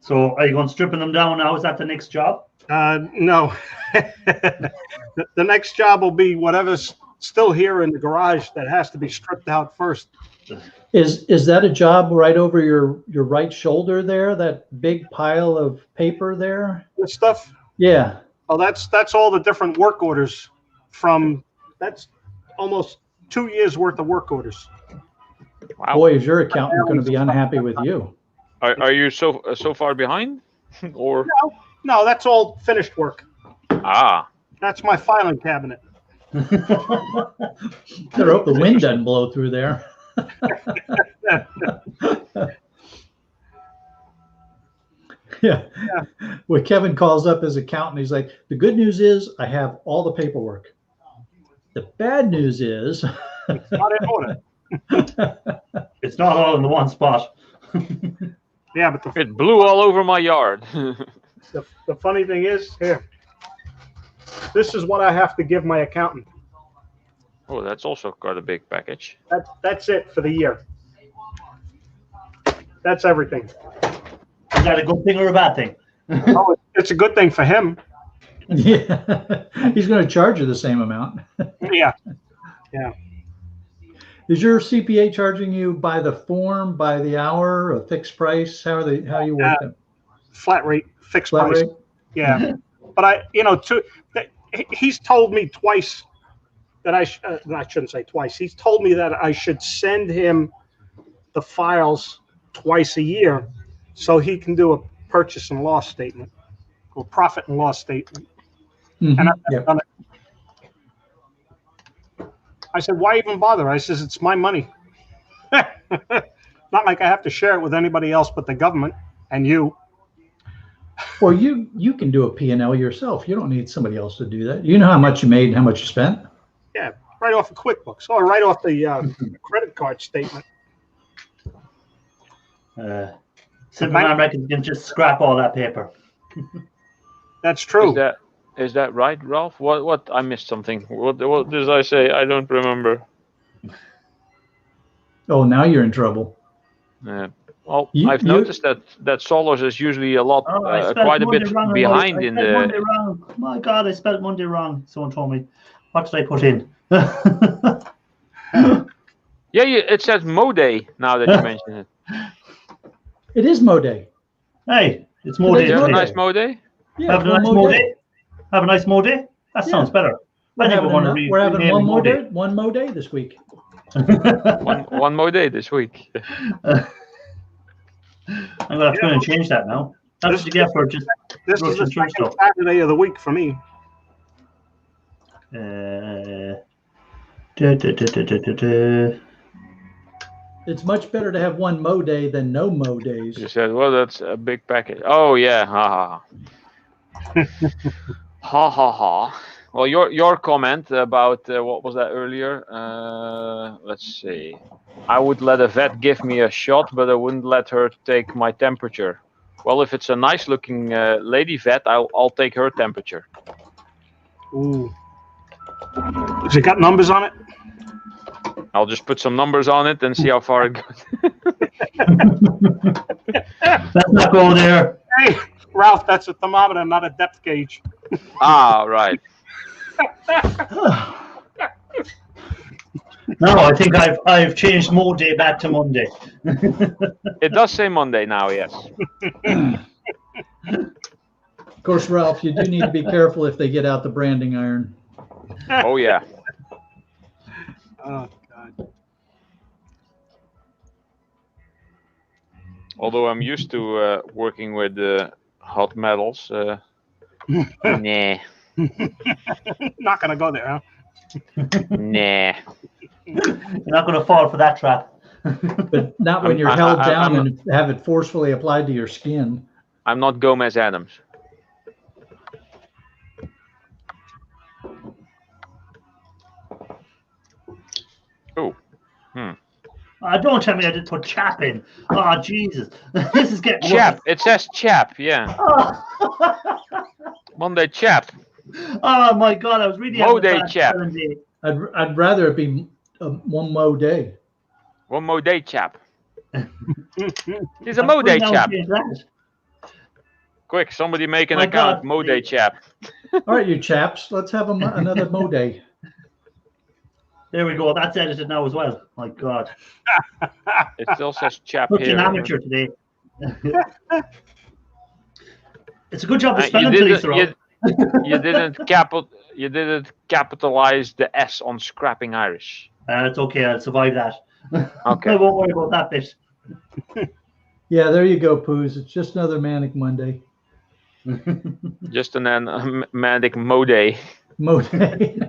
So, are you going stripping them down now? Is that the next job? No. The next job will be whatever's still here in the garage that has to be stripped out first. is that a job right over your right shoulder there? That big pile of paper there? This stuff. Yeah. Oh, that's all the different work orders from. That's almost 2 years worth of work orders. Wow. Boy, is your accountant going to be unhappy with you. Are you so far behind? Or No, that's all finished work. That's my filing cabinet. Better hope the wind doesn't blow through there. Yeah. When Kevin calls up his accountant, he's like, the good news is I have all the paperwork. The bad news is It's not in order. It's not all in the one spot. Yeah, but it blew all over my yard. the funny thing is, here, this is what I have to give my accountant. Oh, that's also quite a big package. That's it for the year. That's everything. Is that a good thing or a bad thing? Oh, it's a good thing for him. yeah, he's going to charge you the same amount. Yeah. Is your CPA charging you by the form, by the hour, a fixed price? How you work that? Flat rate, fixed Flat price. rate? Yeah. But he's told me twice that I shouldn't say twice. He's told me that I should send him the files twice a year so he can do a purchase and loss statement or profit and loss statement. Mm-hmm. And I've never done it. I said, why even bother? I says, it's my money. Not like I have to share it with anybody else but the government and you. Or you can do a P&L yourself. You don't need somebody else to do that. You know how much you made and how much you spent? Yeah, right off of QuickBooks or right off the credit card statement. Superman reckons you can just scrap all that paper. That's true. Is that right, Ralph? What I missed something. What did I say? I don't remember. Oh, now you're in trouble. Well, I've noticed that Solos is usually a lot, quite a bit behind in the. Monday wrong. My God, I spelled Monday wrong. Someone told me. What did I put in? Yeah, it says Mo Day now that you mention it. It is Mo Day. Hey, it's Mo Day. Did you have a today. nice Mo Day? Yeah, Have a nice Mo Day. Have a nice Mo Day. That sounds better. We're having one Mo Day. One Mo Day this week. one Mo Day this week. I'm gonna have to go and change that now. That's what you get for just this is the second Saturday of the week for me. It's much better to have one Mo Day than no Mo Days. You said, well, that's a big package. Oh yeah, ha ha. Ha ha ha. Well, your comment about what was that earlier? Let's see. I would let a vet give me a shot, but I wouldn't let her take my temperature. Well, if it's a nice-looking lady vet, I'll take her temperature. Ooh. Has it got numbers on it? I'll just put some numbers on it and see how far it goes. Let's not go there. Hey, Ralph, that's a thermometer, not a depth gauge. Ah, right. No, I think I've changed Mo Day back to Monday. It does say Monday now, yes. Of course, Ralph, you do need to be careful if they get out the branding iron. Oh yeah. Oh God. Although I'm used to working with hot metals. Nah. Not gonna go there, huh? Nah. You're not going to fall for that trap. But not when you're held down and have it forcefully applied to your skin. I'm not Gomez Adams. Oh. Don't tell me I didn't put chap in. Oh, Jesus. This is getting Chap. worse. It says chap, yeah. Monday chap. Oh, my God. I was really Mo Day chap. I'd rather it be one Mo Day. One Mo Day chap. He's a Mo Day chap. Quick, somebody make an account. Mo Day chap. All right, you chaps. Let's have another Mo Day. There we go. That's edited now as well. My God. It still says chap Such here. an amateur today. It's a good job of spelling police are on. You didn't capitalize the S on scrapping Irish. It's okay. I'll survive that. Okay. I won't worry about that bit. Yeah, there you go, Poos. It's just another Manic Monday. Just an manic Mo Day. Mo Day.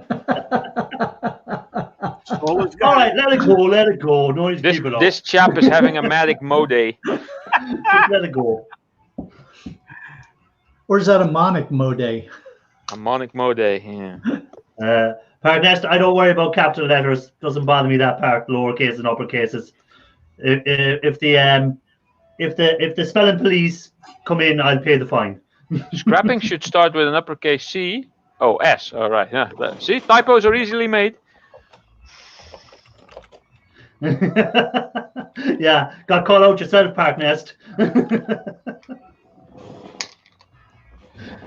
All right, let it go. Let it go. Noise people off. This chap is having a manic Mo Day. Just let it go. Or is that a Monic Mo Day? A Monic Mo Day, yeah. Part I don't worry about capital letters. Doesn't bother me that part. Lowercase and uppercases. If the spelling police come in, I'll pay the fine. Scrapping should start with an uppercase C. Oh, S. All right. Yeah. See, typos are easily made. Yeah, got called out yourself, Park Nest.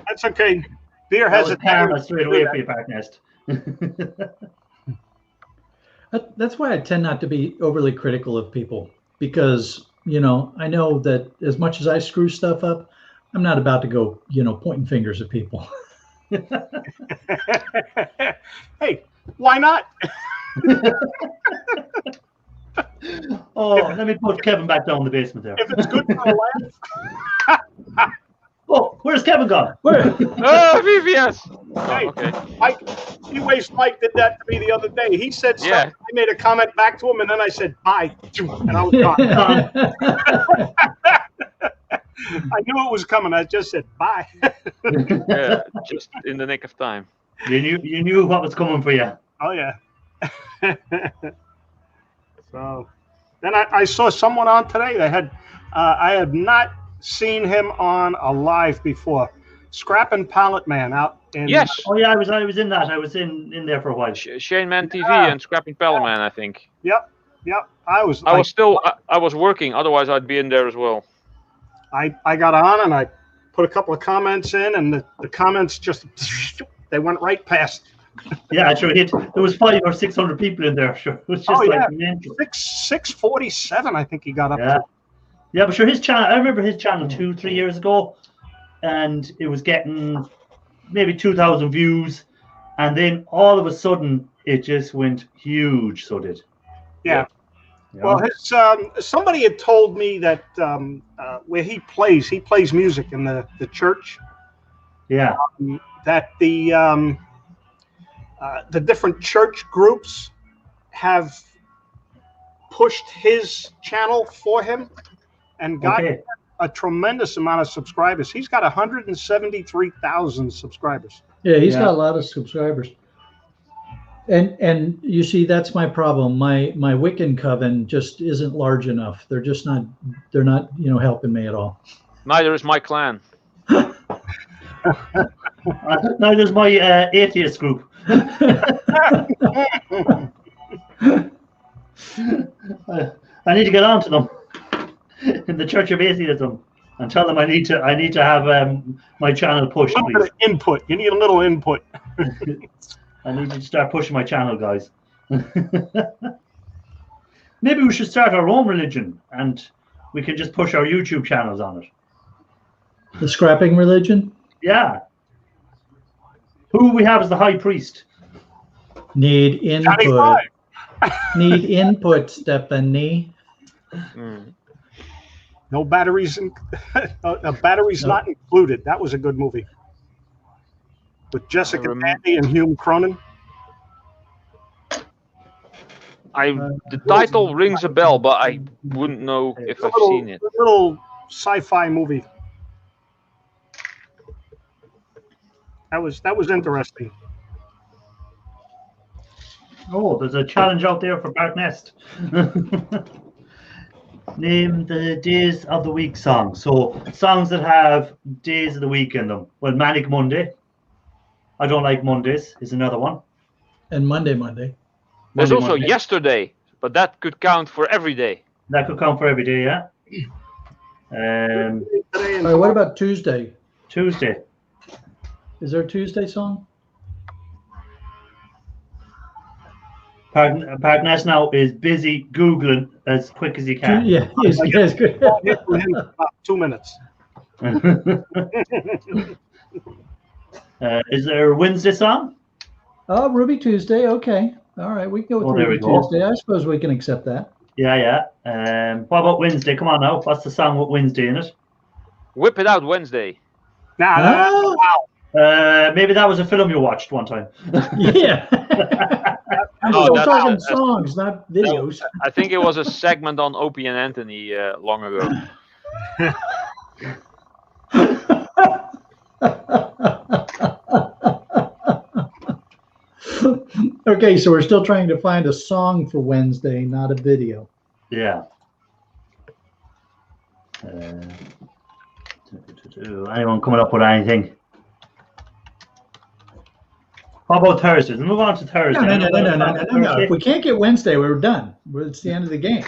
That's okay. Beer has a karma straight away for you, Park Nest. That's why I tend not to be overly critical of people because, I know that as much as I screw stuff up, I'm not about to go, pointing fingers at people. Hey, why not? Oh, let me put Kevin back down in the basement there. If it's good for a laugh. Oh, where's Kevin gone? Where? Oh, VVS. Hey, okay. Mike, Mike did that to me the other day. He said something. Yeah. I made a comment back to him, and then I said, bye. And I was gone. I knew it was coming. I just said, bye. Yeah, just in the nick of time. You knew what was coming for you. Oh, yeah. So then I saw someone on today. I had not seen him on a live before. Scrapping Pallet Man out in. Yes, Oh yeah, I was in that. I was in there for a while. Shane Man TV Yeah. and Scrapping Pallet Man, I think. Yep. I was working. Otherwise, I'd be in there as well. I got on and I put a couple of comments in, and the comments just they went right past. Yeah, sure. There was 500 or 600 people in there. Sure, it was just mental. 647, I think he got up Yeah. to. Yeah, but sure, his channel. I remember his channel 2-3 years ago, and it was getting maybe 2,000 views, and then all of a sudden it just went huge. So did. Yeah. You know? Well, his somebody had told me that where he plays music in the church. Yeah. That the different church groups have pushed his channel for him and got a tremendous amount of subscribers. He's got 173,000 subscribers. Yeah, he's got a lot of subscribers. And you see, that's my problem. My Wiccan coven just isn't large enough. They're just not. They're not, helping me at all. Neither is my clan. Neither is my atheist group. I need to get on to them in the Church of Atheism and tell them I need to have my channel pushed. Please. Input. You need a little input. I need to start pushing my channel, guys. Maybe we should start our own religion and we can just push our YouTube channels on it. The scrapping religion? Yeah. Who we have as the high priest? Need input. Need input, Stephanie. No batteries. Batteries not included. That was a good movie. With Jessica Tandy and Hume Cronin. The title rings a bell, but I wouldn't know if I've seen it. A little sci-fi movie. That was interesting. Oh, there's a challenge out there for Bart Nest. Name the days of the week songs. So songs that have days of the week in them. Well, Manic Monday. I Don't Like Mondays is another one. And Monday. There's also Yesterday, but that could count for every day. That could count for every day, yeah. All right, what about Tuesday? Tuesday. Is there a Tuesday song? Bart Nest now is busy Googling as quick as he can. Yeah, yes, good. About 2 minutes. Is there a Wednesday song? Oh, Ruby Tuesday. Okay. All right. We can go with Ruby Tuesday. I suppose we can accept that. Yeah. What about Wednesday? Come on now. What's the song with Wednesday in it? Whip It Out Wednesday. Wow. Maybe that was a film you watched one time. Yeah. We're talking songs, not videos. I think it was a segment on Opie and Anthony long ago. Okay, so we're still trying to find a song for Wednesday, not a video. Yeah. Anyone coming up with anything? How about Thursdays? Move on to Thursday. No. If we can't get Wednesday, we're done. It's the end of the game.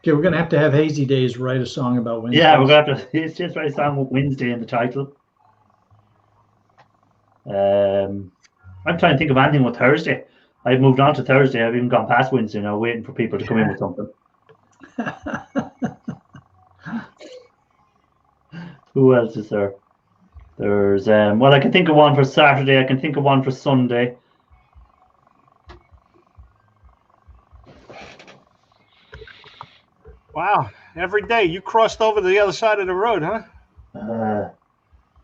Okay, we're going to have Hazy Days write a song about Wednesday. Yeah, we're going to have to. It's just write a song with Wednesday in the title. I'm trying to think of anything with Thursday. I've moved on to Thursday. I've even gone past Wednesday now, waiting for people to come in with something. Who else is there? There's well, I can think of one for Saturday. I can think of one for Sunday. Wow, every day you crossed over to the other side of the road, huh?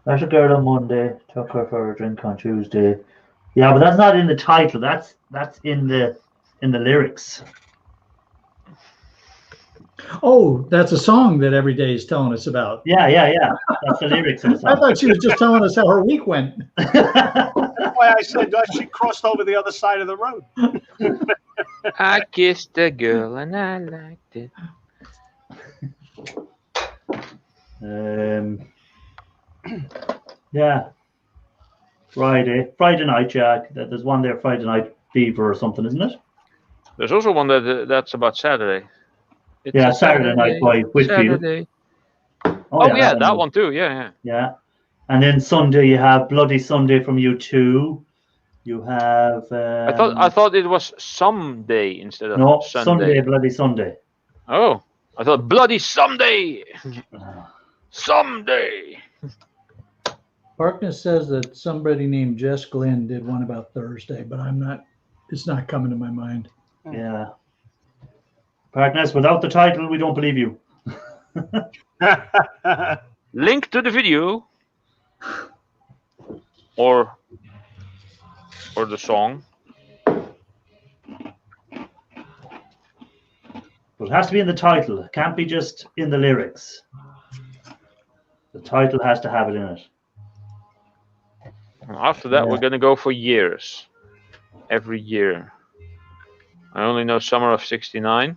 Met a girl on Monday, took her for a drink on Tuesday. Yeah, but that's not in the title. That's in the lyrics. Oh, that's a song that Every Day is telling us about. Yeah. That's the lyrics of the song. I thought she was just telling us how her week went. That's why I said she crossed over the other side of the road. I kissed a girl and I liked it. Yeah. Friday night, Jack. There's one there, Friday Night Fever or something, isn't it? There's also one that's about Saturday. It's Yeah, a Saturday Night by Whitfield. Saturday. Oh yeah, that one too. Yeah. Yeah. And then Sunday you have Bloody Sunday from U2. You have. I thought it was someday instead of no, Sunday. Bloody Sunday. Oh, I thought bloody someday. Someday. Harkness says that somebody named Jess Glynn did one about Thursday, but it's not coming to my mind. Yeah. Partners, without the title, we don't believe you. Link to the video. Or the song. But it has to be in the title. It can't be just in the lyrics. The title has to have it in it. After that, we're going to go for years. Every year. I only know Summer of '69.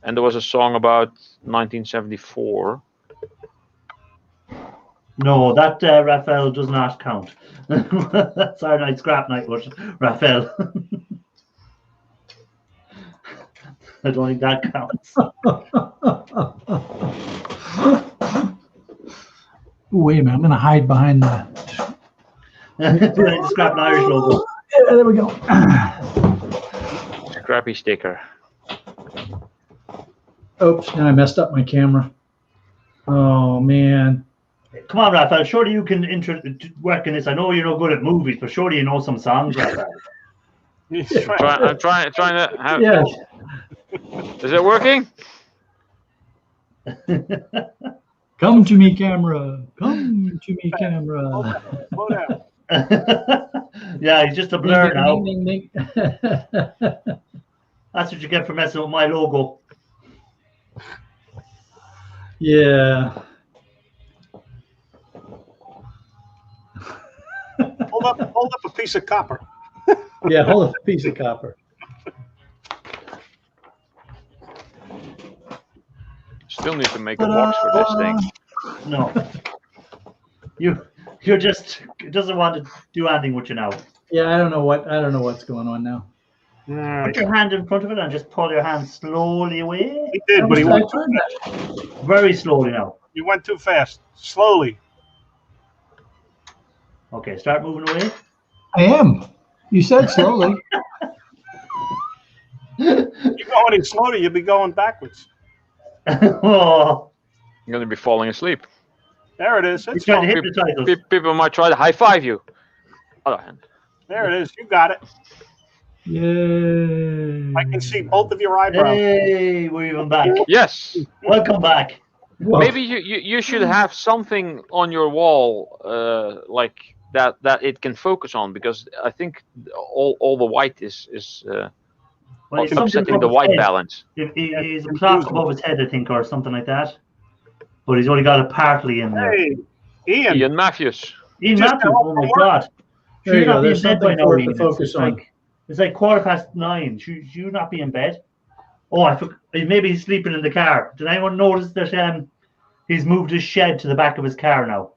And there was a song about 1974. No, that Raphael does not count. That's our night, scrap night, but Raphael. I don't think that counts. Wait a minute, I'm going to hide behind the Scrap and Irish logo. Yeah, there we go. Scrappy sticker. Oops, now I messed up my camera. Oh, man. Come on, Raphael. Surely you can work in this. I know you're no good at movies, but surely you know some songs, Raphael. I'm trying to have. Yeah. Is it working? Come to me, camera. Come to me, camera. Slow down. Yeah, he's just a blur now. Ding, ding, ding. That's what you get for messing with my logo. Yeah. Hold up a piece of copper. Yeah, hold up a piece of copper. Still need to make a box for this thing. No. You're just, it doesn't want to do anything with you now. Yeah, I don't know what's going on now. Put your hand in front of it and just pull your hand slowly away. He did, but he went Very slowly now. You went too fast. Slowly. Okay, start moving away. I am. You said slowly. You're going any slower, you'll be going backwards. Oh, I'm going to be falling asleep. There it is. he's It's trying to going. hypnotize us. People might try to high five you. Other hand. There it is. You got it. Yay. I can see both of your eyebrows. Hey, we're even back. Yes. Welcome back. Whoa. Maybe you should have something on your wall like that it can focus on, because I think all the white is Well, it's something upsetting above the his white head. balance. He's a plaque above his head, I think, or something like that. But he's only got it partly in there. Hey, Ian. Ian Matthews. Ian just Matthews, got oh my off God. There you Should go. not be There's in bed by something now, for it Ian. to focus on. It's like 9:15. Should you not be in bed? Oh, I forgot. Maybe he's sleeping in the car. Did anyone notice that he's moved his shed to the back of his car now?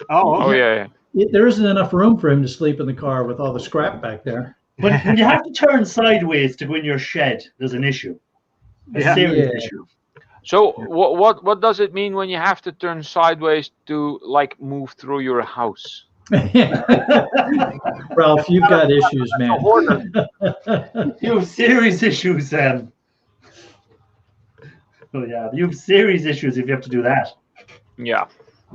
Oh, Oh okay. yeah. There isn't enough room for him to sleep in the car with all the scrap back there. When you have to turn sideways to go in your shed, there's an issue. A Yeah. serious Yeah. issue. So what does it mean when you have to turn sideways to like move through your house? Ralph, you've got issues, man. You have serious issues, Sam. Oh yeah, you have serious issues if you have to do that. Yeah.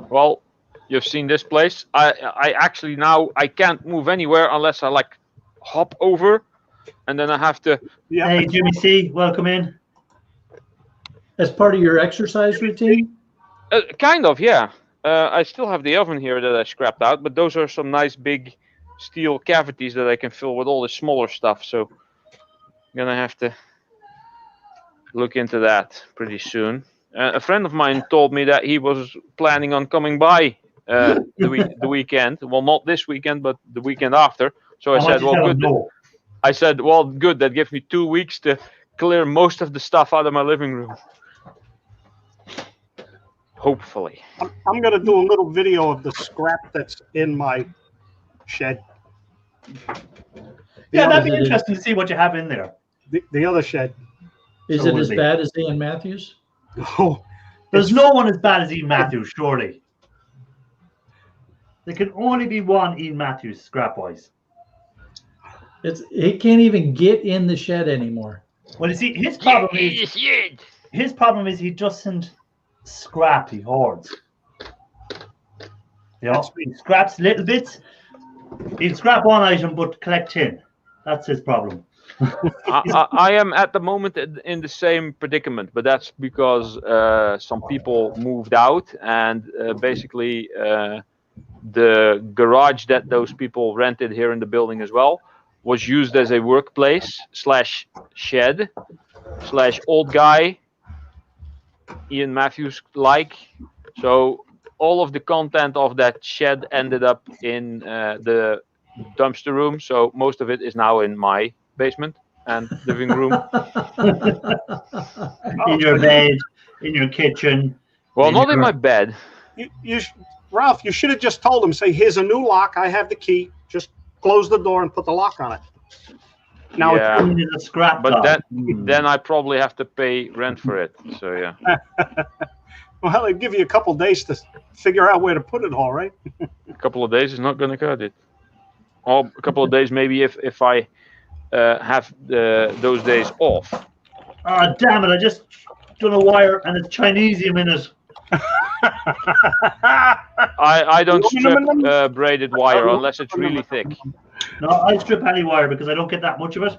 Well, you've seen this place. I actually now I can't move anywhere unless I like hop over, and then I have to. Yeah. Hey, Jimmy C, welcome in. As part of your exercise routine? Kind of, yeah. I still have the oven here that I scrapped out, but those are some nice big steel cavities that I can fill with all the smaller stuff. So I'm gonna have to look into that pretty soon. A friend of mine told me that he was planning on coming by the weekend. Well, not this weekend, but the weekend after. So I said, well, good. No. I said, well, good. That gives me 2 weeks to clear most of the stuff out of my living room. Hopefully. I'm going to do a little video of the scrap that's in my shed. Yeah, that'd be Is it- interesting to see what you have in there. The other shed. Is So it will as be. bad as Ian Matthews? Oh, There's no one as bad as Ian Matthews, surely. There can only be one Ian Matthews, scrap-wise. He can't even get in the shed anymore. Well, you see, his problem is he doesn't scrap, he hoards. You know, he scraps little bits. He'll scrap one item but collect 10. That's his problem. I am at the moment in the same predicament, but that's because some people moved out, and basically the garage that those people rented here in the building as well was used as a workplace / shed / old guy Ian Matthews like. So all of the content of that shed ended up in the dumpster room. So most of it is now in my basement and living room. In your bed, in your kitchen. Well, not in my bed. Ralph, you should have just told him, say, here's a new lock. I have the key. Just close the door and put the lock on it. Now Yeah. it's in a scrap But dog. then I probably have to pay rent for it. So yeah. Well, it'd give you a couple days to figure out where to put it all, right? A couple of days is not going to cut it. Or a couple of days maybe if I have those days off. Oh, damn it. I just done a wire and it's Chinesium in it. I don't strip braided wire unless it's really thick. No, I strip any wire because I don't get that much of it.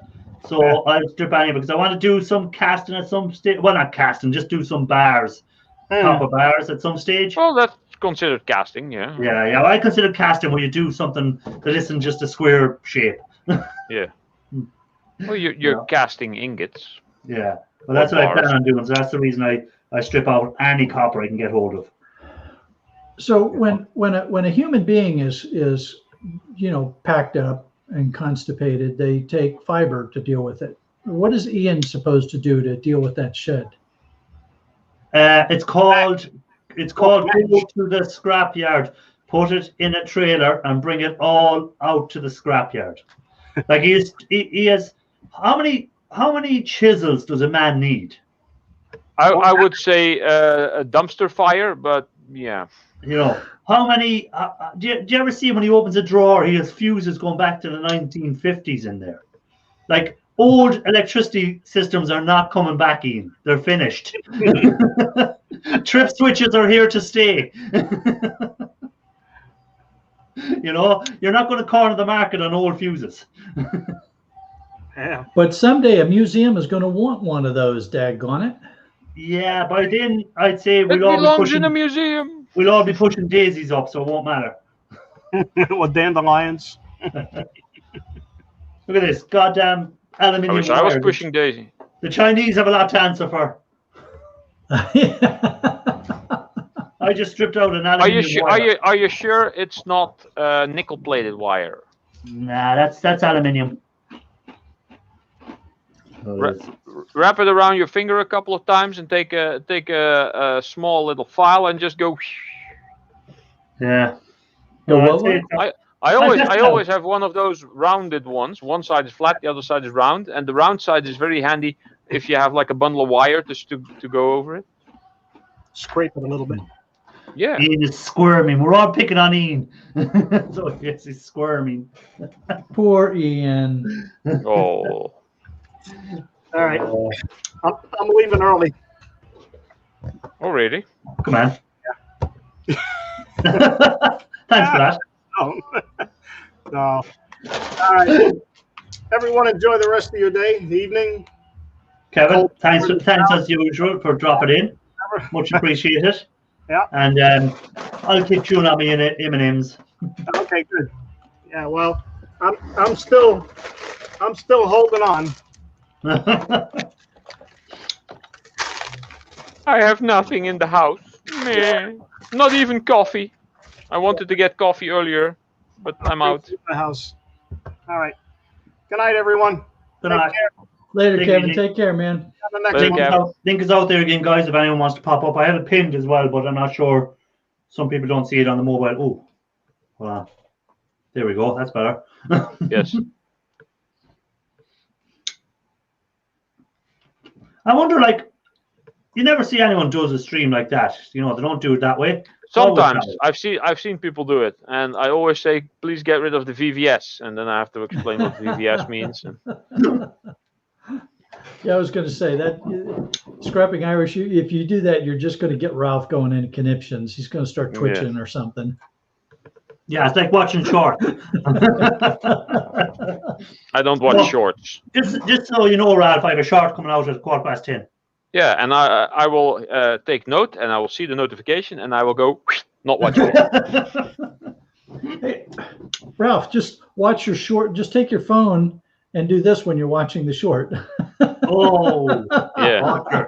So I strip any because I want to do some casting at some stage. Well, not casting, just do some bars. Copper bars at some stage. Well, that's considered casting, yeah. Yeah. I consider casting where you do something that isn't just a square shape. Yeah. Well, you're casting ingots. Yeah. Well, that's what I plan on doing. So that's the reason I strip out any copper I can get hold of. So when a human being is packed up and constipated, they take fiber to deal with it. What is Ian supposed to do to deal with that shed? It's called go to the scrapyard, put it in a trailer, and bring it all out to the scrapyard. Like he has how many chisels does a man need? I would say a dumpster fire, but yeah. You know, how many? Do you ever see when he opens a drawer, he has fuses going back to the 1950s in there? Like, old electricity systems are not coming back, Ian. They're finished. Trip switches are here to stay. You know, you're not going to corner the market on old fuses. Yeah. But someday a museum is going to want one of those, daggone it. Yeah, by then I'd say It we'll all be belongs in a pushing, museum. we'll all be pushing daisies up, so it won't matter. Or dandelions. Look at this goddamn I aluminium wish I was wire. pushing Daisy. The Chinese have a lot to answer for. I just stripped out an Are you aluminium sure? wire. Are you sure it's not nickel plated wire? Nah, that's aluminium. Wrap it around your finger a couple of times and take a small little file and just go. Yeah. Go No, what? I'd say- I always have one of those rounded ones. One side is flat, the other side is round, and the round side is very handy if you have like a bundle of wire just to go over it. Scrape it a little bit. Yeah. Ian is squirming. We're all picking on Ian. So yes, he's squirming. Poor Ian. Oh. All right. I'm leaving early. Already. Come on. Thanks for that. No. No. All right. Everyone enjoy the rest of your day, evening. Kevin, thanks as usual for dropping in. Much appreciated. Yeah. And I'll keep chewing on my M&Ms. Okay, good. Yeah, well, I'm still holding on. I have nothing in the house. Meh. Not even coffee. I wanted to get coffee earlier, but I'm out. The house. All right. Good night, everyone. Good Take night. care. Later, Take it Kevin. easy. Take care, man. The next Later, one. Kev. Link is out there again, guys, if anyone wants to pop up. I have it pinned as well, but I'm not sure. Some people don't see it on the mobile. Oh, well, there we go. That's better. Yes. I wonder, like, you never see anyone does a stream like that. You know, they don't do it that way. Sometimes I've seen people do it, and I always say, please get rid of the VVS, and then I have to explain what VVS means. Yeah, I was going to say that scrapping Irish. If you do that, you're just going to get Ralph going into conniptions. He's going to start twitching or something. Yeah, it's like watching shorts. I don't watch shorts. Just so you know, Ralph, I have a short coming out at 10:15. Yeah, and I will take note, and I will see the notification, and I will go not watching it. Hey, Ralph, just watch your short. Just take your phone and do this when you're watching the short. Oh, Yeah.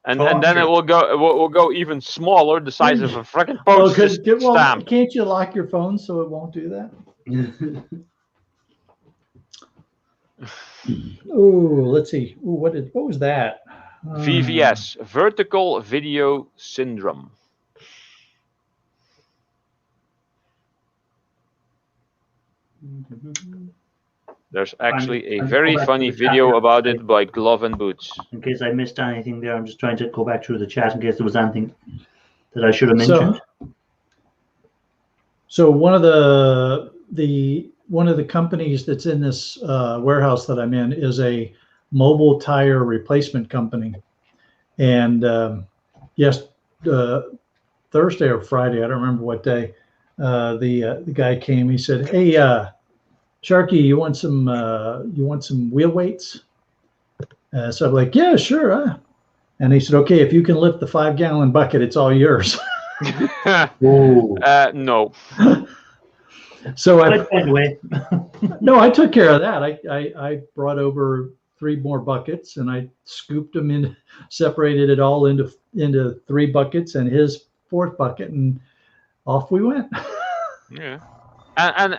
And then it will go even smaller, the size of a freaking postage stamp. Can't you lock your phone so it won't do that? Oh, let's see. Ooh, what was that? VVS, vertical video syndrome. There's actually a very funny video about it by Glove and Boots. In case I missed anything there, I'm just trying to go back through the chat in case there was anything that I should have mentioned. So one of the companies that's in this warehouse that I'm in is a mobile tire replacement company. And Thursday or Friday, I don't remember what day, the guy came. He said, "Hey, Sharky, you want some wheel weights?" So I'm like, "Yeah, sure." And he said, "Okay, if you can lift the 5-gallon bucket, it's all yours." No. So anyway, no, I took care of that. I brought over 3 more buckets, and I scooped them in, separated it all into 3 buckets and his 4th bucket, and off we went. Yeah. And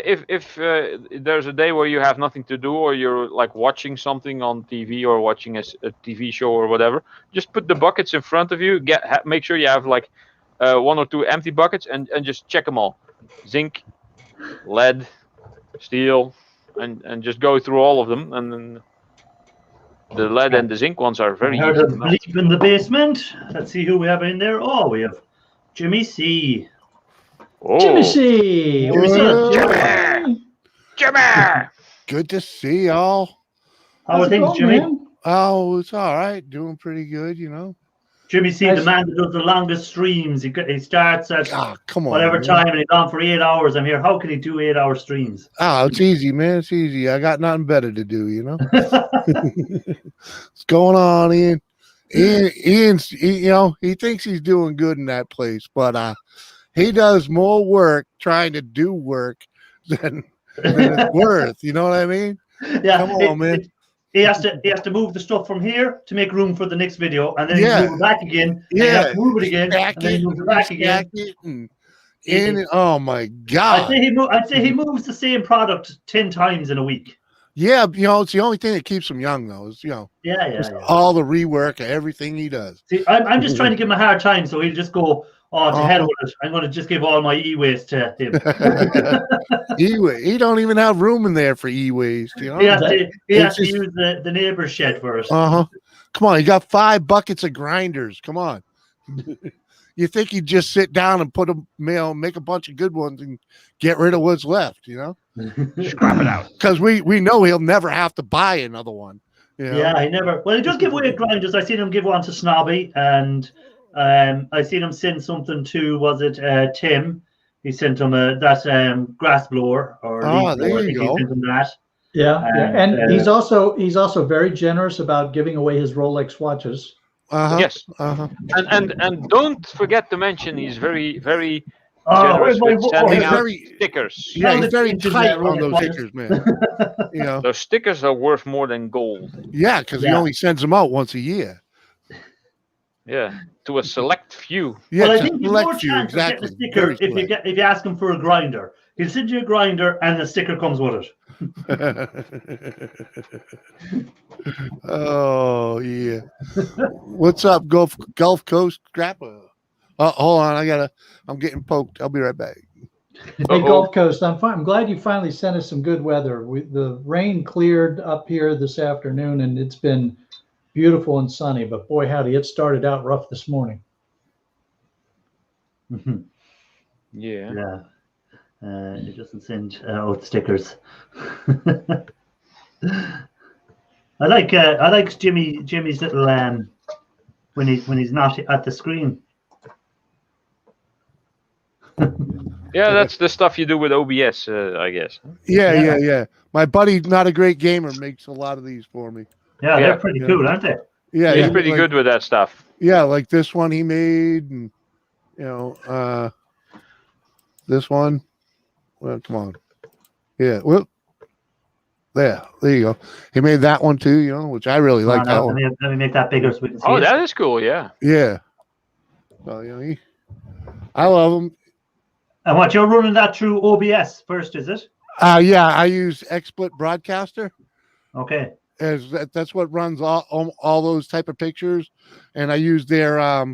if there's a day where you have nothing to do, or you're like watching something on TV or watching a TV show or whatever, just put the buckets in front of you. Make sure you have like 1 or 2 empty buckets, and just check them all. Zinc, lead, steel, and just go through all of them. And then the lead and the zinc ones are very easy. Heard a bleep in the basement. Let's see who we have in there. Oh, we have Jimmy C. Oh. Jimmy C. Jimmy! Good to see y'all. How are things, Jimmy? Man? Oh, it's all right. Doing pretty good, you know. Jimmy C, the man that does the longest streams. He starts at Come on, whatever man. time, and he's on for 8 hours. I'm here. How can he do 8-hour streams? Oh, it's easy, man. It's easy. I got nothing better to do, you know. What's going on, Ian? Ian's, he thinks he's doing good in that place, but he does more work trying to do work than it's worth. You know what I mean? Yeah. Come on, man. He has to move the stuff from here to make room for the next video, and then he move it back again. And he has to move it again, and then he moves it back again. Oh my God! I'd say he moves the same product 10 times in a week. Yeah, it's the only thing that keeps him young, though. Is all the rework of everything he does. See, I'm just trying to give him a hard time, so he'll just go, "Oh, to hell with it! I'm going to just give all my e-waste to him." He don't even have room in there for e-waste. He has to use the neighbor's shed for it. Come on, he got 5 buckets of grinders. Come on. You think he'd just sit down and make a bunch of good ones and get rid of what's left, Scrap it out. Because we know he'll never have to buy another one. Yeah, he never. Well, he does give away grinders. I seen him give one to Snobby, and I seen him send something to, was it Tim? He sent him that grass blower or leaf blower. There you go. He sent him that. Yeah, and he's also very generous about giving away his Rolex watches. Yes. And don't forget to mention he's very, very generous with sending out stickers. Yeah, he's very tight on those stickers, man. Those stickers are worth more than gold. Yeah, because he only sends them out once a year. Yeah, to a select few. Yeah, well, I think there's more chance of getting a sticker if you ask him for a grinder. He'll send you a grinder, and the sticker comes with it. Oh yeah. What's up, Gulf Coast Grappa? Hold on, I'm getting poked. I'll be right back. Hey, Gulf Coast, I'm fine. I'm glad you finally sent us some good weather. The rain cleared up here this afternoon, and it's been beautiful and sunny. But boy, howdy, it started out rough this morning. Yeah. Yeah. It doesn't send out stickers. I like Jimmy's little when he's not at the screen. Yeah, that's the stuff you do with OBS, I guess. Yeah. My buddy, not a great gamer, makes a lot of these for me. Yeah, they're pretty cool, aren't they? Yeah, he's pretty good with that stuff. Yeah, like this one he made, and this one. Well, come on. Yeah, well, there you go. He made that one too, which I really like that one. Let me make that bigger so we can see it. That is cool, yeah. Yeah. So, I love him. And what, you're running that through OBS first, is it? Yeah, I use XSplit Broadcaster. Okay. That's what runs all those type of pictures, and I use their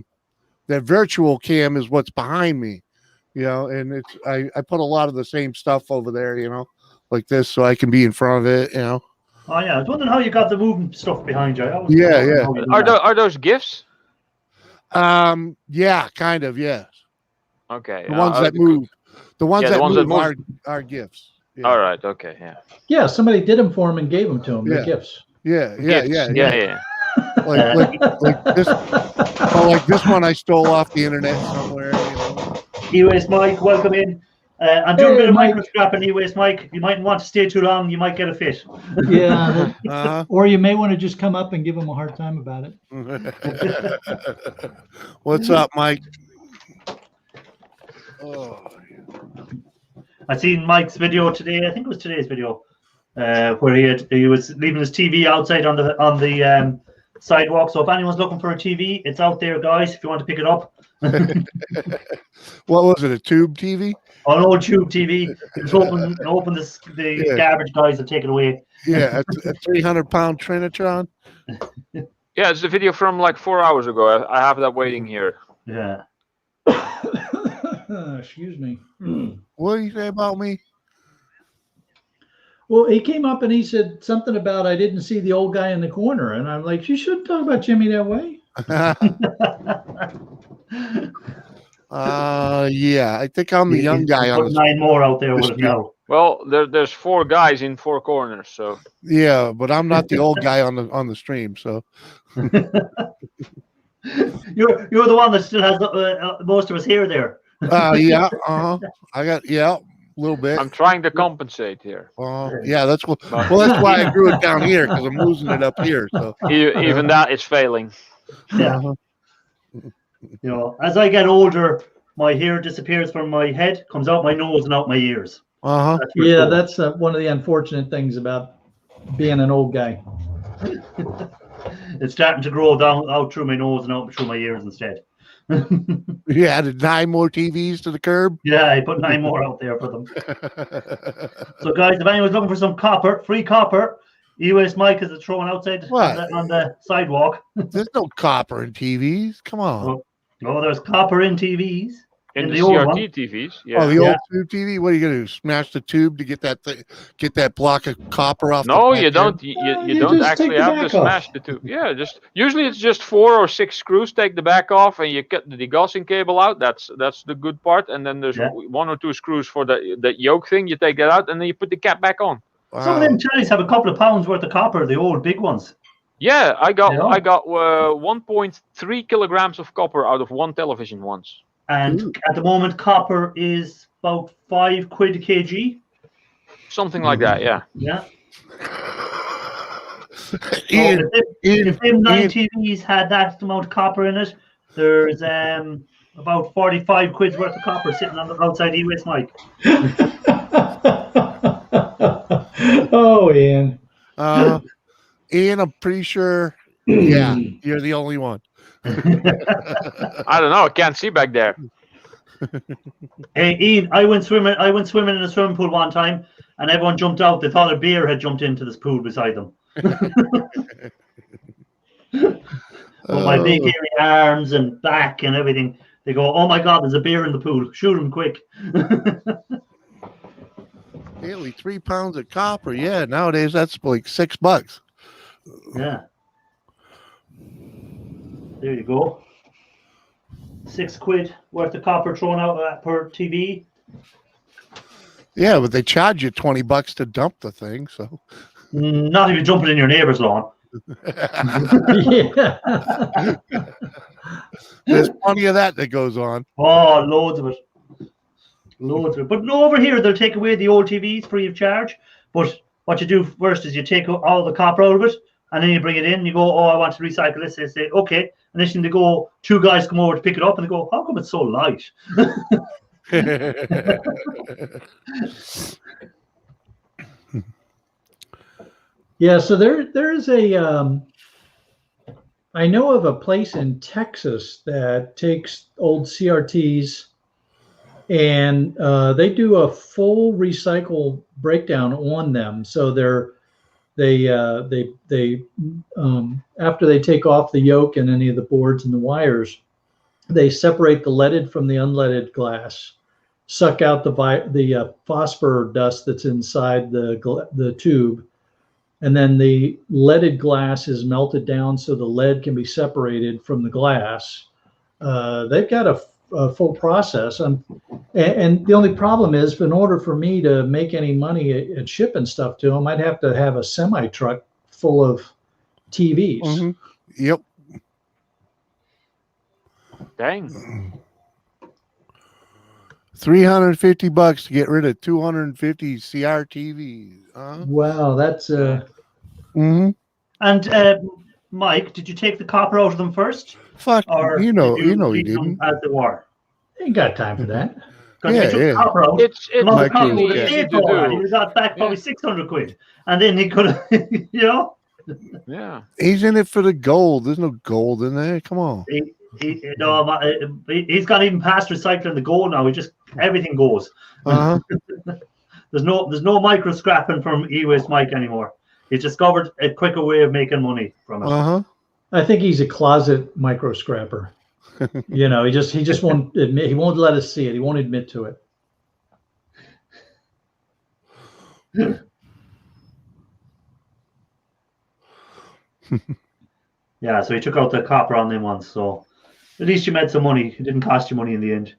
virtual cam is what's behind me, and it's I put a lot of the same stuff over there, like this, so I can be in front of it, Oh yeah, I was wondering how you got the moving stuff behind you. Yeah. Are those GIFs? Yeah, kind of, yes. Okay. The ones that move. The ones that move are gifts. Yeah. All right. Okay. Yeah. Yeah, somebody did them for him and gave them to him. The gifts. Yeah. Like this one I stole off the internet somewhere. E-Waste Mike, welcome in. I'm doing a bit of microscrapping, E-Waste Mike. You might want to stay too long. You might get a fit. Yeah. Or you may want to just come up and give him a hard time about it. What's up, Mike? Oh. I seen Mike's video today. I think it was today's video, where he was leaving his TV outside on the sidewalk. So if anyone's looking for a TV, it's out there, guys. If you want to pick it up. What was it? A tube TV? Oh, an old tube TV. It's open the garbage guys will take it away. Yeah, a 300-pound Trinitron. Yeah, it's the video from like 4 hours ago. I have that waiting here. Yeah. Excuse me. What do you say about me? Well, he came up and he said something about I didn't see the old guy in the corner, and I'm like, you shouldn't talk about Jimmy that way. Yeah, I think I'm the young guy on the 9 more out there with it now. Well, there's 4 guys in 4 corners, so yeah, but I'm not the old guy on the stream, so You're the one that still has most of us here there. Yeah, I got a little bit. I'm trying to compensate here. Yeah, that's what. Well, that's why I grew it down here, because I'm losing it up here. So Even that is failing. Yeah. As I get older, my hair disappears from my head, comes out my nose and out my ears. Yeah, that's one of the unfortunate things about being an old guy. It's starting to grow down out through my nose and out through my ears instead. You added 9 more TVs to the curb? Yeah, I put 9 more out there for them. So guys, if anyone's looking for some free copper, E-Waste Mike is throwing outside on the sidewalk. There's no copper in TVs. Come on. Oh, there's copper in TVs. In the old CRT one. TVs. Yeah. Oh, the old tube TV? What are you going to do? Smash the tube to get that block of copper off? No, you don't. You don't actually have to smash the tube. Yeah, usually it's just 4 or 6 screws. Take the back off, and you cut the degaussing cable out. That's the good part. And then there's 1 or 2 screws for the yoke thing. You take that out, and then you put the cap back on. Wow. Some of them cherries have a couple of pounds worth of copper. The old big ones. Yeah, I got 1.3 kilograms of copper out of 1 television once. And at the moment, copper is about £5 a kg. Something like that, yeah. Yeah. If them 9 TVs had that amount of copper in it, there's about 45 quid's worth of copper sitting on the outside E-Waste Mike. Oh, Ian. Ian, I'm pretty sure. Yeah, you're the only one. I don't know. I can't see back there. Hey, Ian, I went swimming in a swimming pool one time, and everyone jumped out. They thought a bear had jumped into this pool beside them. With my big hairy arms and back and everything, they go, "Oh my God, there's a bear in the pool! Shoot him quick!" Nearly 3 pounds of copper. Yeah, nowadays that's like $6. Yeah. There you go. £6 worth of copper thrown out per TV. Yeah, but they charge you $20 to dump the thing. So Not even jumping in your neighbor's lawn. Yeah. there's plenty of that goes on. Oh, loads of it. Loads of it. But no, over here, they'll take away the old TVs free of charge. But what you do first is you take all the copper out of it, and then you bring it in, and you go, "Oh, I want to recycle this." They say, "Okay." And then they go, 2 guys come over to pick it up, and they go, "How come it's so light?" Yeah, so there is a I know of a place in Texas that takes old CRTs and they do a full recycle breakdown on them. So they after they take off the yoke and any of the boards and the wires, they separate the leaded from the unleaded glass, suck out the phosphor dust that's inside the tube. And then the leaded glass is melted down so the lead can be separated from the glass. They've got a full process. And the only problem is, in order for me to make any money at shipping stuff to them, I'd have to have a semi-truck full of TVs. Mm-hmm. Yep. Dang. $350 to get rid of 250 CRTVs. Wow, that's Mm-hmm. And Mike, did you take the copper out of them first? Fuck, Or you know did you he keep them didn't. as they were? ain't got time for that. Because Yeah, he took yeah. the copper out. It's Another copper really would have easy paid to for it. He do. would have got back probably £600, and then he could have, you know. Yeah. He's in it for the gold. There's no gold in there. Come on. He's gone even past recycling the gold now. He just everything goes. Uh-huh. There's no micro scrapping from e-waste Mike anymore. He's discovered a quicker way of making money from it. Uh-huh. I think he's a closet micro scrapper. You know, he just won't admit. He won't let us see it. He won't admit to it. Yeah, so he took out the copper on them ones. So at least you made some money. It didn't cost you money in the end.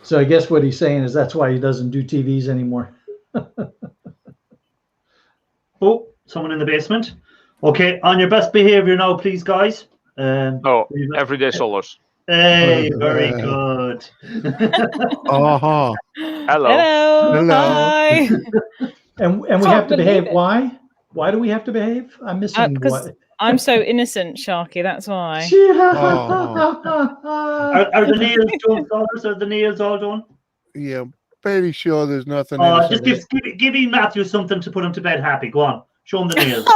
So I guess what he's saying is that's why he doesn't do TVs anymore. Oh, someone in the basement. Okay, on your best behavior now, please, guys. Everyday solars. Hey, very good. Uh-huh. Hello. Hello. Hi. And we have to behave. Why? Why do we have to behave? I'm missing Because what. I'm so innocent, Sharky. That's why. Are the nails done, fellas? Are the nails all done? Yeah, pretty sure there's nothing in Just give Ian Matthew something to put him to bed happy. Go on. Show him the nails.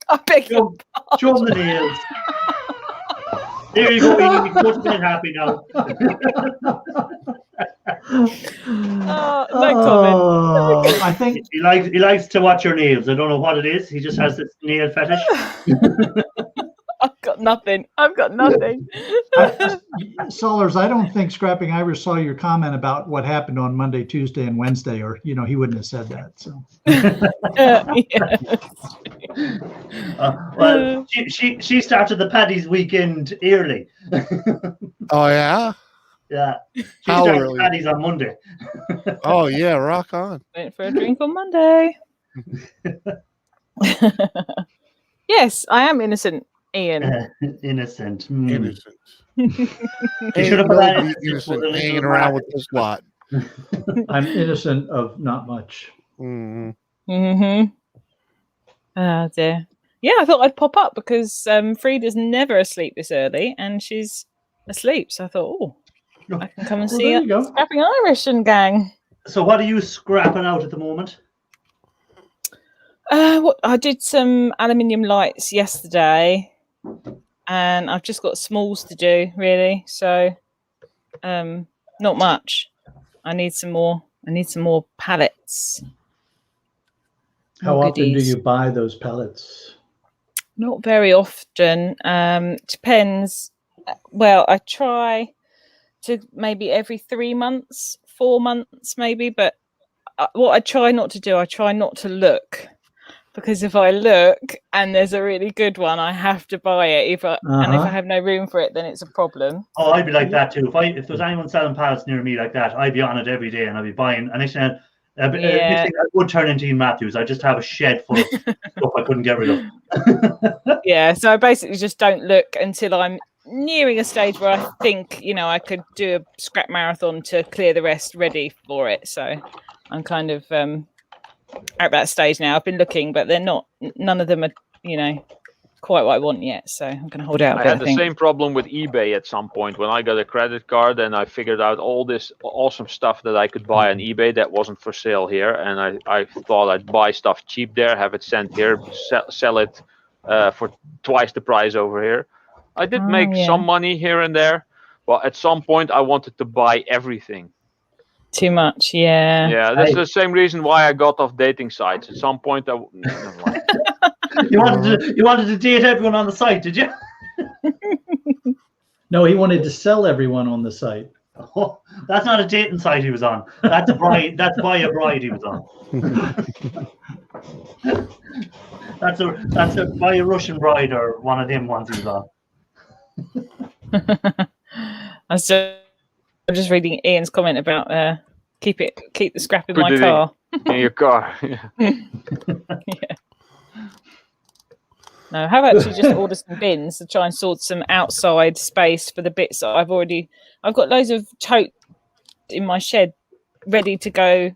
I beg your Show him the nails. There you go, Ian. You can go to bed happy now. no comment. I think He likes to watch your nails. I don't know what it is. He just has this nail fetish. I've got nothing. Solars, I don't think Scrapping Irish saw your comment about what happened on Monday, Tuesday, and Wednesday, or he wouldn't have said that. So Well, she started the Paddy's weekend early. Oh, yeah? Yeah. She How started early? Paddy's on Monday. Oh, yeah, rock on. Went for a drink on Monday. Yes, I am innocent, Ian. Innocent. Innocent. You should have Ain't put that nobody in innocent with a hanging little around with bracket. this lot. I'm innocent of not much. Mm-hmm. Mm-hmm. Oh dear. Yeah, I thought I'd pop up because Frida's never asleep this early, and she's asleep. So I thought, I can come and see there you go. Scrapping Irish and gang. So what are you scrapping out at the moment? What I did some aluminium lights yesterday. and I've just got smalls to do really. So, not much. I need some more. I need some more pallets. How often do goodies. you buy those pellets? Not very often. Depends. Well, I try to maybe every 3 months, 4 months maybe. But what I try not to do, I try not to look. Because if I look and there's a really good one, I have to buy it. And if I have no room for it, then it's a problem. Oh, I'd be like that too. If there's anyone selling pallets near me like that, I'd be on it every day, and I'd be buying. And next thing I would turn into Ian Matthews. I just have a shed full of stuff I couldn't get rid of. Yeah, so I basically just don't look until I'm nearing a stage where I think, I could do a scrap marathon to clear the rest ready for it. So I'm kind of at that stage now. I've been looking, but none of them are, quite what I want yet. So I'm going to hold out. I had the same problem with eBay at some point when I got a credit card and I figured out all this awesome stuff that I could buy on eBay that wasn't for sale here. And I thought I'd buy stuff cheap there, have it sent here, sell it for twice the price over here. I did make some money here and there, but at some point I wanted to buy everything. Too much, yeah. Yeah, that's the same reason why I got off dating sites. At some point, you wanted to date everyone on the site, did you? No, he wanted to sell everyone on the site. Oh, that's not a dating site he was on. That's a bride. That's buy a bride he was on. That's a buy a Russian bride or one of them ones he was on. I'm just reading Ian's comment about keep the scrap in my car. In your car. Yeah. Yeah. No, I have actually just ordered some bins to try and sort some outside space for the bits that I've got loads of totes in my shed ready to go,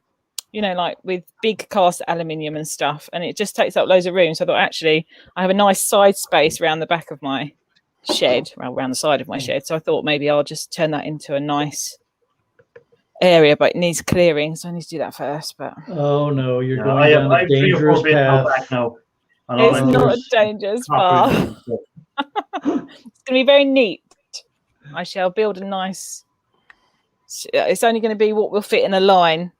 like with big cast aluminium and stuff, and it just takes up loads of room. So I thought actually I have a nice side space around the back of my shed, around the side of my shed. So I thought maybe I'll just turn that into a nice area, but it needs clearing, so I need to do that first. But oh no, you're going down a dangerous path. Back now. It's not a dangerous path. It's going to be very neat. I shall build a nice. It's only going to be what will fit in a line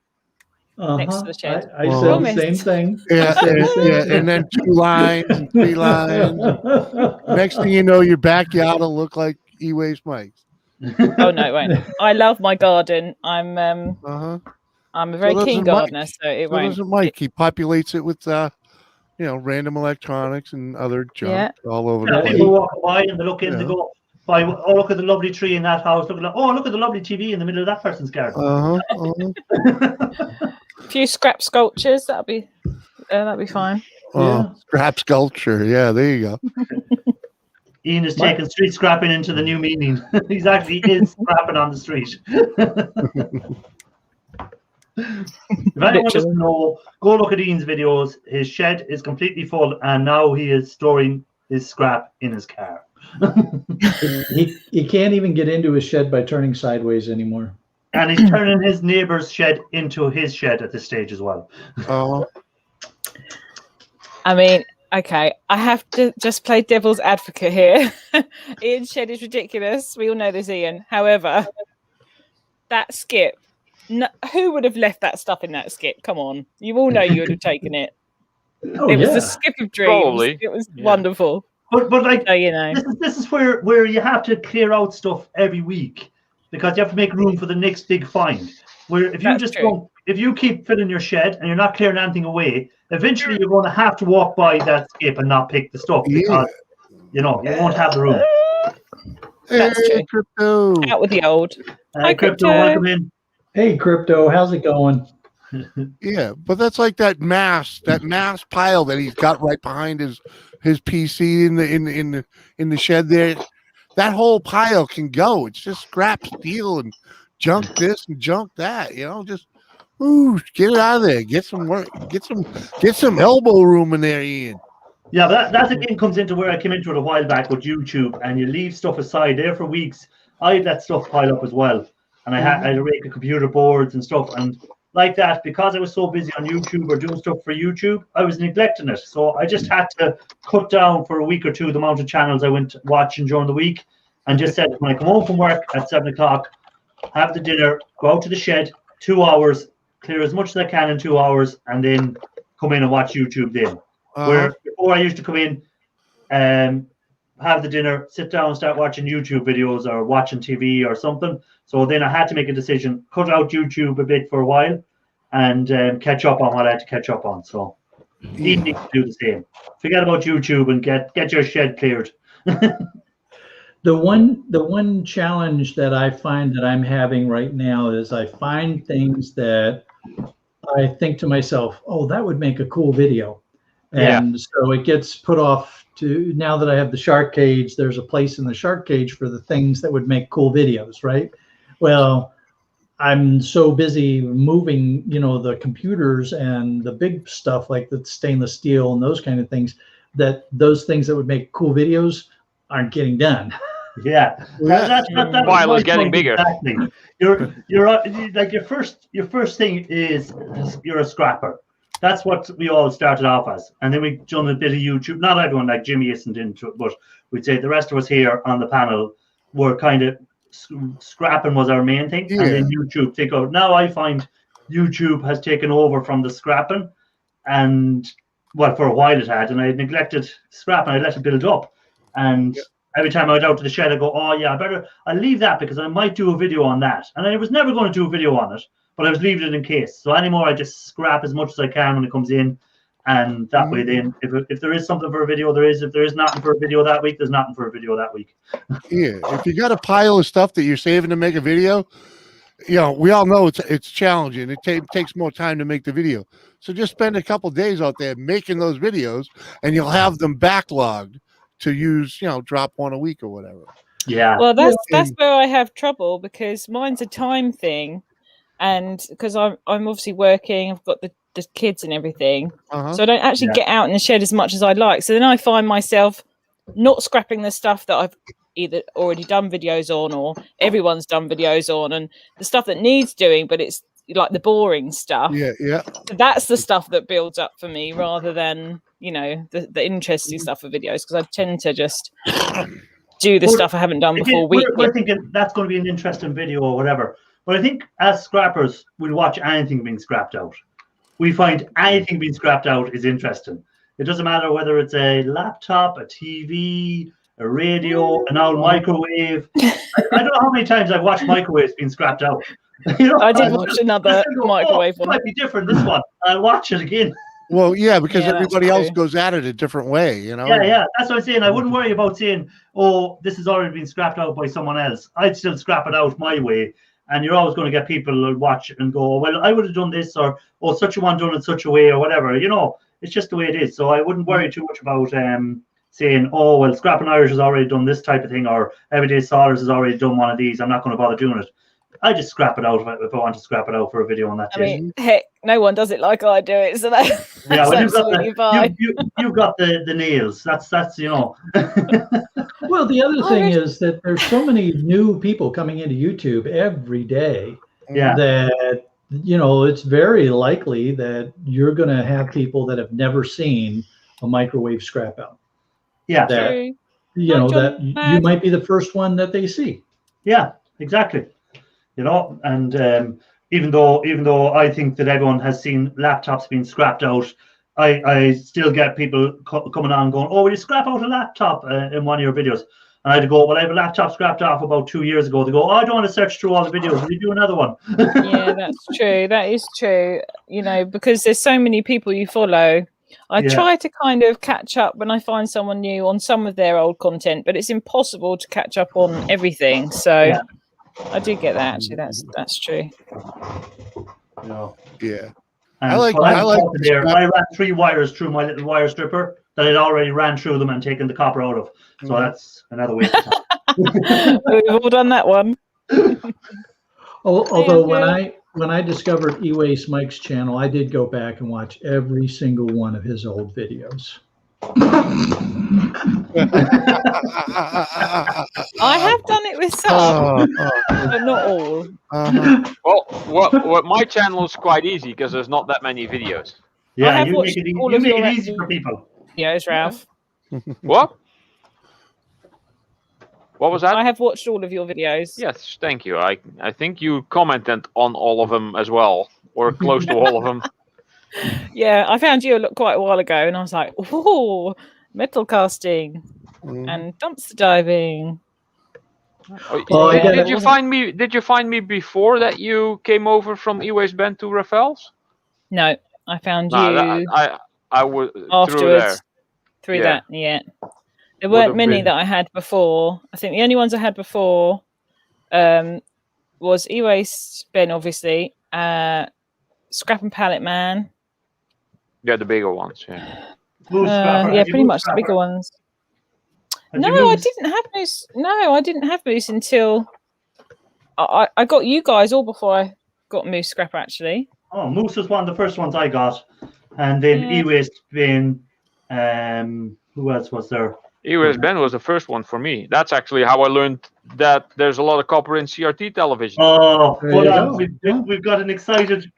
next to the shed. I said the same thing. Yeah, and then 2 lines and 3 lines. Next thing you know, your backyard will look like E-Waste Mike's. Oh no, it won't. I love my garden. I'm a very keen gardener, so it won't. Doesn't Mike? He populates it with random electronics and other junk all over the place. People walk by and they look in, they go, oh, look at the lovely tree in that house. Look at the lovely TV in the middle of that person's garden. A few scrap sculptures, that'll be fine. Scrap sculpture. Yeah, there you go. Ian is taking street scrapping into the new meaning. He's actually scrapping on the street. If anyone doesn't know, go look at Ian's videos. His shed is completely full, and now he is storing his scrap in his car. He can't even get into his shed by turning sideways anymore. And he's turning his neighbor's shed into his shed at this stage as well. I mean, okay, I have to just play devil's advocate here. Ian's shed is ridiculous. We all know this, Ian. However, that skip, who would have left that stuff in that skip? Come on. You all know you would have taken it. It was the skip of dreams. Probably. It was wonderful. But like, so, this is where you have to clear out stuff every week because you have to make room for the next big find. Where if you if you keep filling your shed and you're not clearing anything away, eventually you're going to have to walk by that skip and not pick the stuff because you won't have the room. That's true. Crypto. Out with the old. Hi, Crypto, welcome in. Hey, Crypto, how's it going? Yeah, but that's like that mass pile that he's got right behind his PC in the shed there. That whole pile can go. It's just scrap steel and junk this and junk that. Just get it out of there. Get some work. Get some elbow room in there, Ian. Yeah, but that again comes into where I came into it a while back with YouTube, and you leave stuff aside there for weeks. I had that stuff pile up as well, and I had to rake the computer boards and stuff, and like that, because I was so busy on YouTube or doing stuff for YouTube, I was neglecting it. So I just had to cut down for a week or two the amount of channels I went watching during the week, and just said, when I come home from work at 7 o'clock, have the dinner, go out to the shed, 2 hours, clear as much as I can in 2 hours, and then come in and watch YouTube then. Where before I used to come in, have the dinner, sit down, start watching YouTube videos or watching TV or something. So then I had to make a decision, cut out YouTube a bit for a while, and catch up on what I had to catch up on. So he needs to do the same. Forget about YouTube and get your shed cleared. The one challenge that I find that I'm having right now is I find things that I think to myself, oh, that would make a cool video. And so it gets put off to, now that I have the shark cage, there's a place in the shark cage for the things that would make cool videos, right? Well, I'm so busy moving, the computers and the big stuff like the stainless steel and those kind of things, that those things that would make cool videos aren't getting done. Yeah, that's While it's getting bigger. Exactly. You're like your first thing is you're a scrapper. That's what we all started off as, and then we done a bit of YouTube. Not everyone, like Jimmy isn't into it, but we'd say the rest of us here on the panel were kind of scrapping was our main thing, and then YouTube take over. Now I find YouTube has taken over from the scrapping, and well, for a while it had, and I neglected scrapping. I let it build up, and every time I went out to the shed, I go, oh yeah, I'll leave that because I might do a video on that. And I was never going to do a video on it, but I was leaving it in case. So anymore, I just scrap as much as I can when it comes in. And that way then, if there is something for a video, there is. If there is nothing for a video that week, there's nothing for a video that week. Yeah, if you got a pile of stuff that you're saving to make a video, we all know it's challenging. It takes more time to make the video. So just spend a couple days out there making those videos, and you'll have them backlogged to use, drop one a week or whatever. Yeah. Well, that's where I have trouble, because mine's a time thing, and because I'm obviously working, I've got the kids and everything, so I don't actually get out in the shed as much as I'd like. So then I find myself not scrapping the stuff that I've either already done videos on or everyone's done videos on, and the stuff that needs doing, but it's like the boring stuff. Yeah. So that's the stuff that builds up for me, rather than the interesting stuff for videos, because I tend to just do the stuff I haven't done before. We're thinking that's going to be an interesting video or whatever, but I think as scrappers, we'll watch anything being scrapped out. We find anything being scrapped out is interesting. It doesn't matter whether it's a laptop, a TV, a radio, an old microwave. I don't know how many times I've watched microwaves being scrapped out. I did watch another microwave one. It might be different, this one. I'll watch it again. Well, yeah, because everybody else goes at it a different way, Yeah, that's what I'm saying. I wouldn't worry about saying, oh, this has already been scrapped out by someone else. I'd still scrap it out my way. And you're always going to get people who watch and go, well, I would have done this, or such a one done it such a way, or whatever. It's just the way it is. So I wouldn't worry too much about saying, oh, well, Scrapping Irish has already done this type of thing, or Everyday Sawyers has already done one of these. I'm not going to bother doing it. I just scrap it out if I want to scrap it out for a video on that. I mean, heck, no one does it like I do it, so that's absolutely fine. You got the nails. That's Well, the other thing is that there's so many new people coming into YouTube every day that it's very likely that you're going to have people that have never seen a microwave scrap out. Yeah, that you might be the first one that they see. Yeah, exactly. And even though I think that everyone has seen laptops being scrapped out, I still get people coming on going, oh, will you scrap out a laptop in one of your videos? And I had to go, well, I have a laptop scrapped off about 2 years ago. They go, oh, I don't want to search through all the videos. Will you do another one? Yeah, that's true. That is true. Because there's so many people you follow. I try to kind of catch up when I find someone new on some of their old content, but it's impossible to catch up on everything. So I do get that. Actually, that's true. Yeah. I like. I ran 3 wires through my little wire stripper that I'd already ran through them and taken the copper out of. So that's another way. We've all done that one. Although when I discovered E-Waste Mike's channel, I did go back and watch every single one of his old videos. I have done it with some. but not all. Well, what my channel is quite easy because there's not that many videos. I have you watched make it, all you of make your it easy for people. videos, Ralph. What? What was that? I have watched all of your videos. Yes, thank you. I think you commented on all of them as well, or close to all of them. Yeah, I found you quite a while ago, and I was like, "Oh, metal casting and dumpster diving." Oh, Yeah. Did you find me? Did you find me before that you came over from E-Waste Bend to Rafael's? No, I found No, you I would afterwards through Yeah. that. Yeah, there Would weren't have many been. that I had before. I think the only ones I had before was E-Waste Ben, obviously, Scrap and Pallet Man. Yeah, the bigger ones. Yeah. Moose Scrapper. Yeah, Have you pretty moved much the bigger Scrapper? ones. Have No, you I moved? didn't have Moose. No, I didn't have Moose until I got you guys all before I got Moose Scrapper, actually. Oh, Moose was one of the first ones I got, and then Yeah. E-Waste been. Who else was there? E-Waste Bend was the first one for me. That's actually how I learned that there's a lot of copper in CRT television. Oh, There hold you on. go. We've got an excited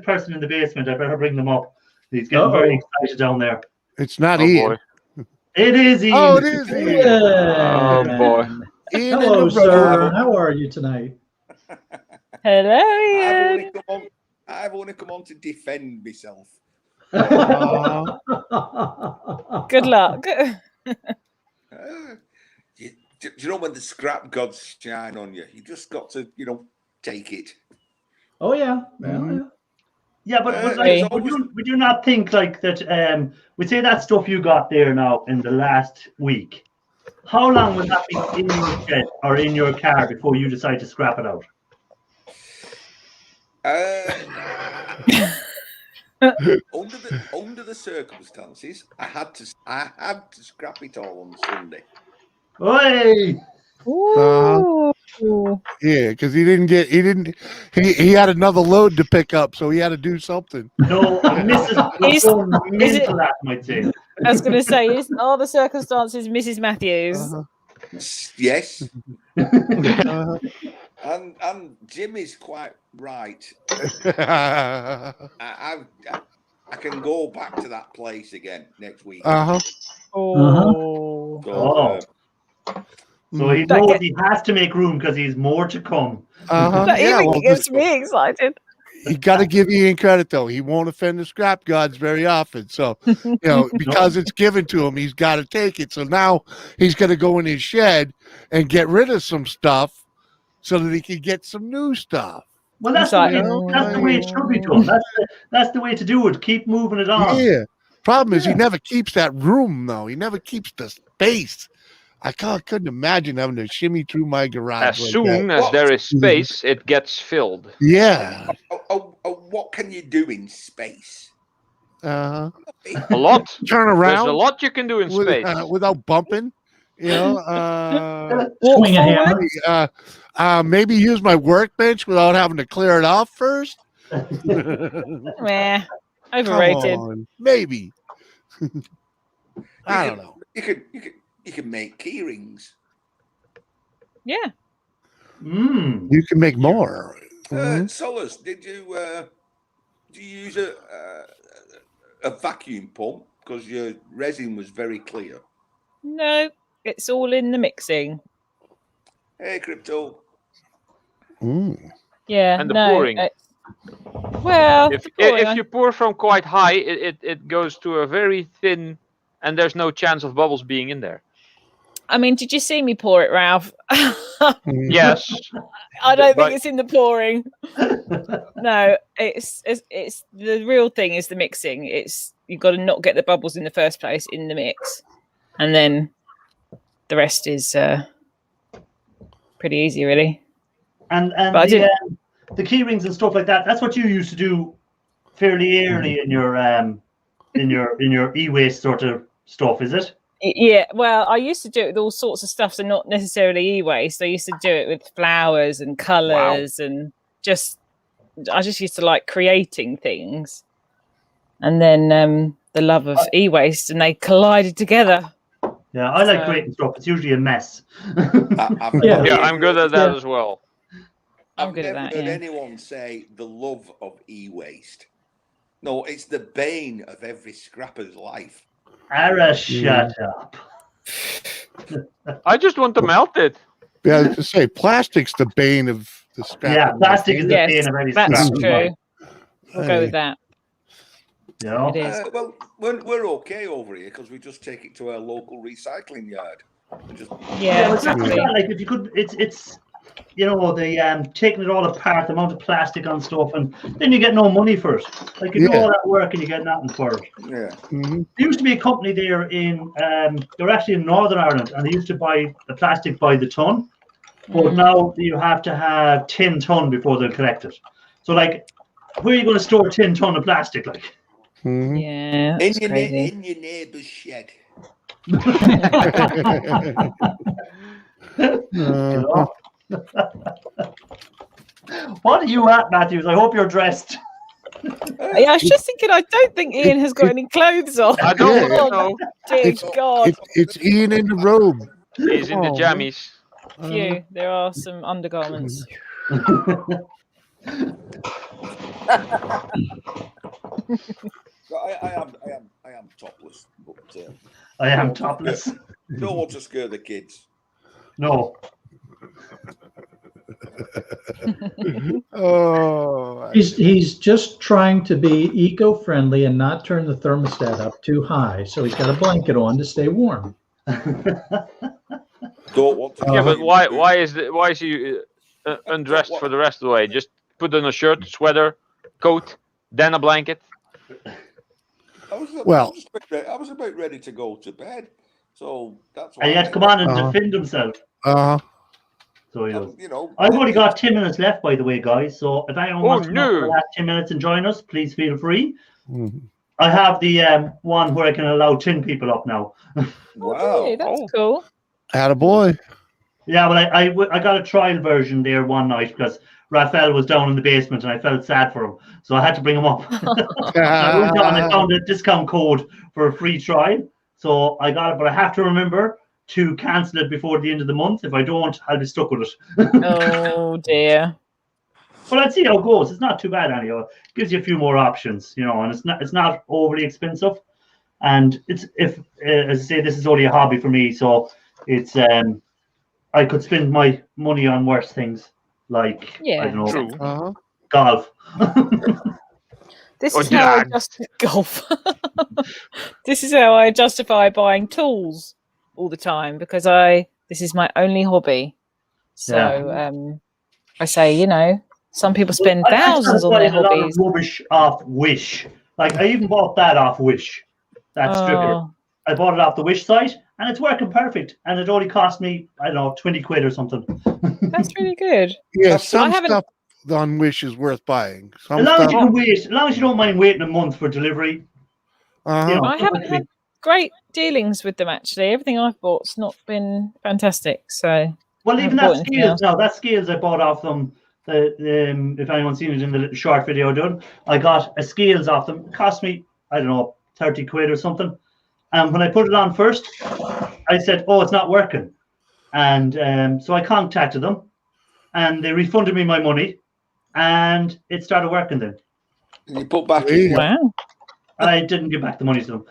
person in the basement. I better bring them up. He's getting very excited down there. It's not Oh Ian. boy. It is Ian. Oh, it is Ian. Oh boy. Ian Hello, and the sir. brother. How are you tonight? Hello, I've Ian. only come on to defend myself. Good luck. Do you know when the scrap gods shine on you? You just got to, take it. Oh yeah. Yeah, but Hey. would you not think like that? We say that stuff you got there now in the last week. How long will that be in your shed or in your car before you decide to scrap it out? Under the circumstances, I had to scrap it all on Sunday. Oi! Ooh. Yeah, because he had another load to pick up, so he had to do something. No, Mrs. was going mental that might say. I was going to say, are the circumstances Mrs. Matthews? Yes, Uh-huh. and Jim is quite right. I can go back to that place again next week. Uh-huh. Oh. So, So he knows he has to make room because he's more to come. Uh-huh. That Yeah, even well, gets me excited. you got to give Ian credit, though. He won't offend the scrap gods very often. So, because it's given to him, he's got to take it. So now he's going to go in his shed and get rid of some stuff so that he can get some new stuff. Well, that's the way it should be done. That's the way to do it. Keep moving it on. Yeah. Problem is, he never keeps that room, though. He never keeps the space. I couldn't imagine having to shimmy through my garage. As soon as there is space, it gets filled. Yeah. What can you do in space? A lot. Turn around. There's a lot you can do in space without bumping. Swing a hammer. Maybe use my workbench without having to clear it off first. Meh. Overrated. Come on, maybe. I don't know. You can make key rings. Yeah. You can make more. Solus, did you use a vacuum pump because your resin was very clear? No, it's all in the mixing. Hey, Crypto. Yeah. And the no, pouring. Well, if you pour from quite high, it goes to a very thin, and there's no chance of bubbles being in there. I mean, did you see me pour it, Ralph? Yes. I don't think it's in the pouring. No, it's the real thing is the mixing. You've got to not get the bubbles in the first place in the mix, and then the rest is pretty easy, really. And the key rings and stuff like that. That's what you used to do fairly early in your e-waste sort of stuff, is it? Yeah, well, I used to do it with all sorts of stuff, so not necessarily e-waste. I used to do it with flowers and colours and I just used to like creating things. And then the love of e-waste, and they collided together. Yeah, I like creating stuff. It's usually a mess. Yeah, I'm good at that as well. I'm I've good at never that. heard Yeah. anyone say the love of e-waste. No, it's the bane of every scrapper's life. Ara, shut up. I just want to melt it. Yeah, I was to say plastic's the bane of the scrap. Yeah, plastic is the Yes, bane of any that's scrapper's true. life. We'll go with that. You know? It is. Well, we're okay over here because we just take it to our local recycling yard. And just Yeah, it's not exactly. bad. Like if you could, it's you know, the taking it all apart, the amount of plastic on stuff, and then you get no money for it. Like you do all that work and you get nothing for it. yeah. Mhm. There used to be a company there in they're actually in Northern Ireland, and they used to buy the plastic by the ton, but now you have to have 10 ton before they'll collect it. So like, where are you going to store 10 ton of plastic? Like, Mhm. Yeah, that's crazy. In your neighbour's shed. you know? What are you at, Matthews? I hope you're dressed. Yeah, I was just thinking, I don't think Ian has got any clothes on. I don't Yeah. know. Dear It's- God. It's Ian in the robe. He's in the Oh, jammies. Few. There are some undergarments. So I am topless, but I am topless. don't want to scare the kids. No. Oh, He's just trying to be eco-friendly and not turn the thermostat up too high. So he's got a blanket on to stay warm. Don't want to. Yeah, but why is he undressed for the rest of the way? Just put on a shirt, sweater, coat, then a blanket. I was about ready to go to bed, so that's why. And he had to come on and defend himself. So he does. You know, I've only got 10 minutes left, by the way, guys. So if anyone wants to come up for the last 10 minutes and join us, please feel free. I have the one where I can allow 10 people up now. Wow, Hey, that's cool. attaboy. Yeah, but I got a trial version there one night because Raphael was down in the basement and I felt sad for him. So I had to bring him up. I went on, I found a discount code for a free trial. So I got it, but I have to remember to cancel it before the end of the month. If I don't, I'll be stuck with it. Oh dear. But let's see how it goes. It's not too bad anyhow. It gives you a few more options, you know, and it's not overly expensive. And it's as I say, this is only a hobby for me, so it's I could spend my money on worse things like I don't know, golf. This is how I golf. This is how I justify buying tools all the time because this is my only hobby. So I say, you know, some people spend thousands on their a lot of hobbies. rubbish off Wish. Like I even bought that off Wish. That stripper. I bought it off the Wish site and it's working perfect. And it only cost me, I don't know, 20 quid or something. That's really good. Yeah, some stuff on Wish is worth buying. As long as you can wait, as long as you don't mind waiting a month for delivery. You know, I haven't had great dealings with them actually. Everything I've bought's not been fantastic. So well, even that scales now. That scales I bought off them. If anyone's seen it in the little short video done, I got a scales off them. It cost me, I don't know, 30 quid or something. And when I put it on first, I said, "Oh, it's not working." And so I contacted them, and they refunded me my money, and it started working then. You put back. Wow. I didn't give back the money to them.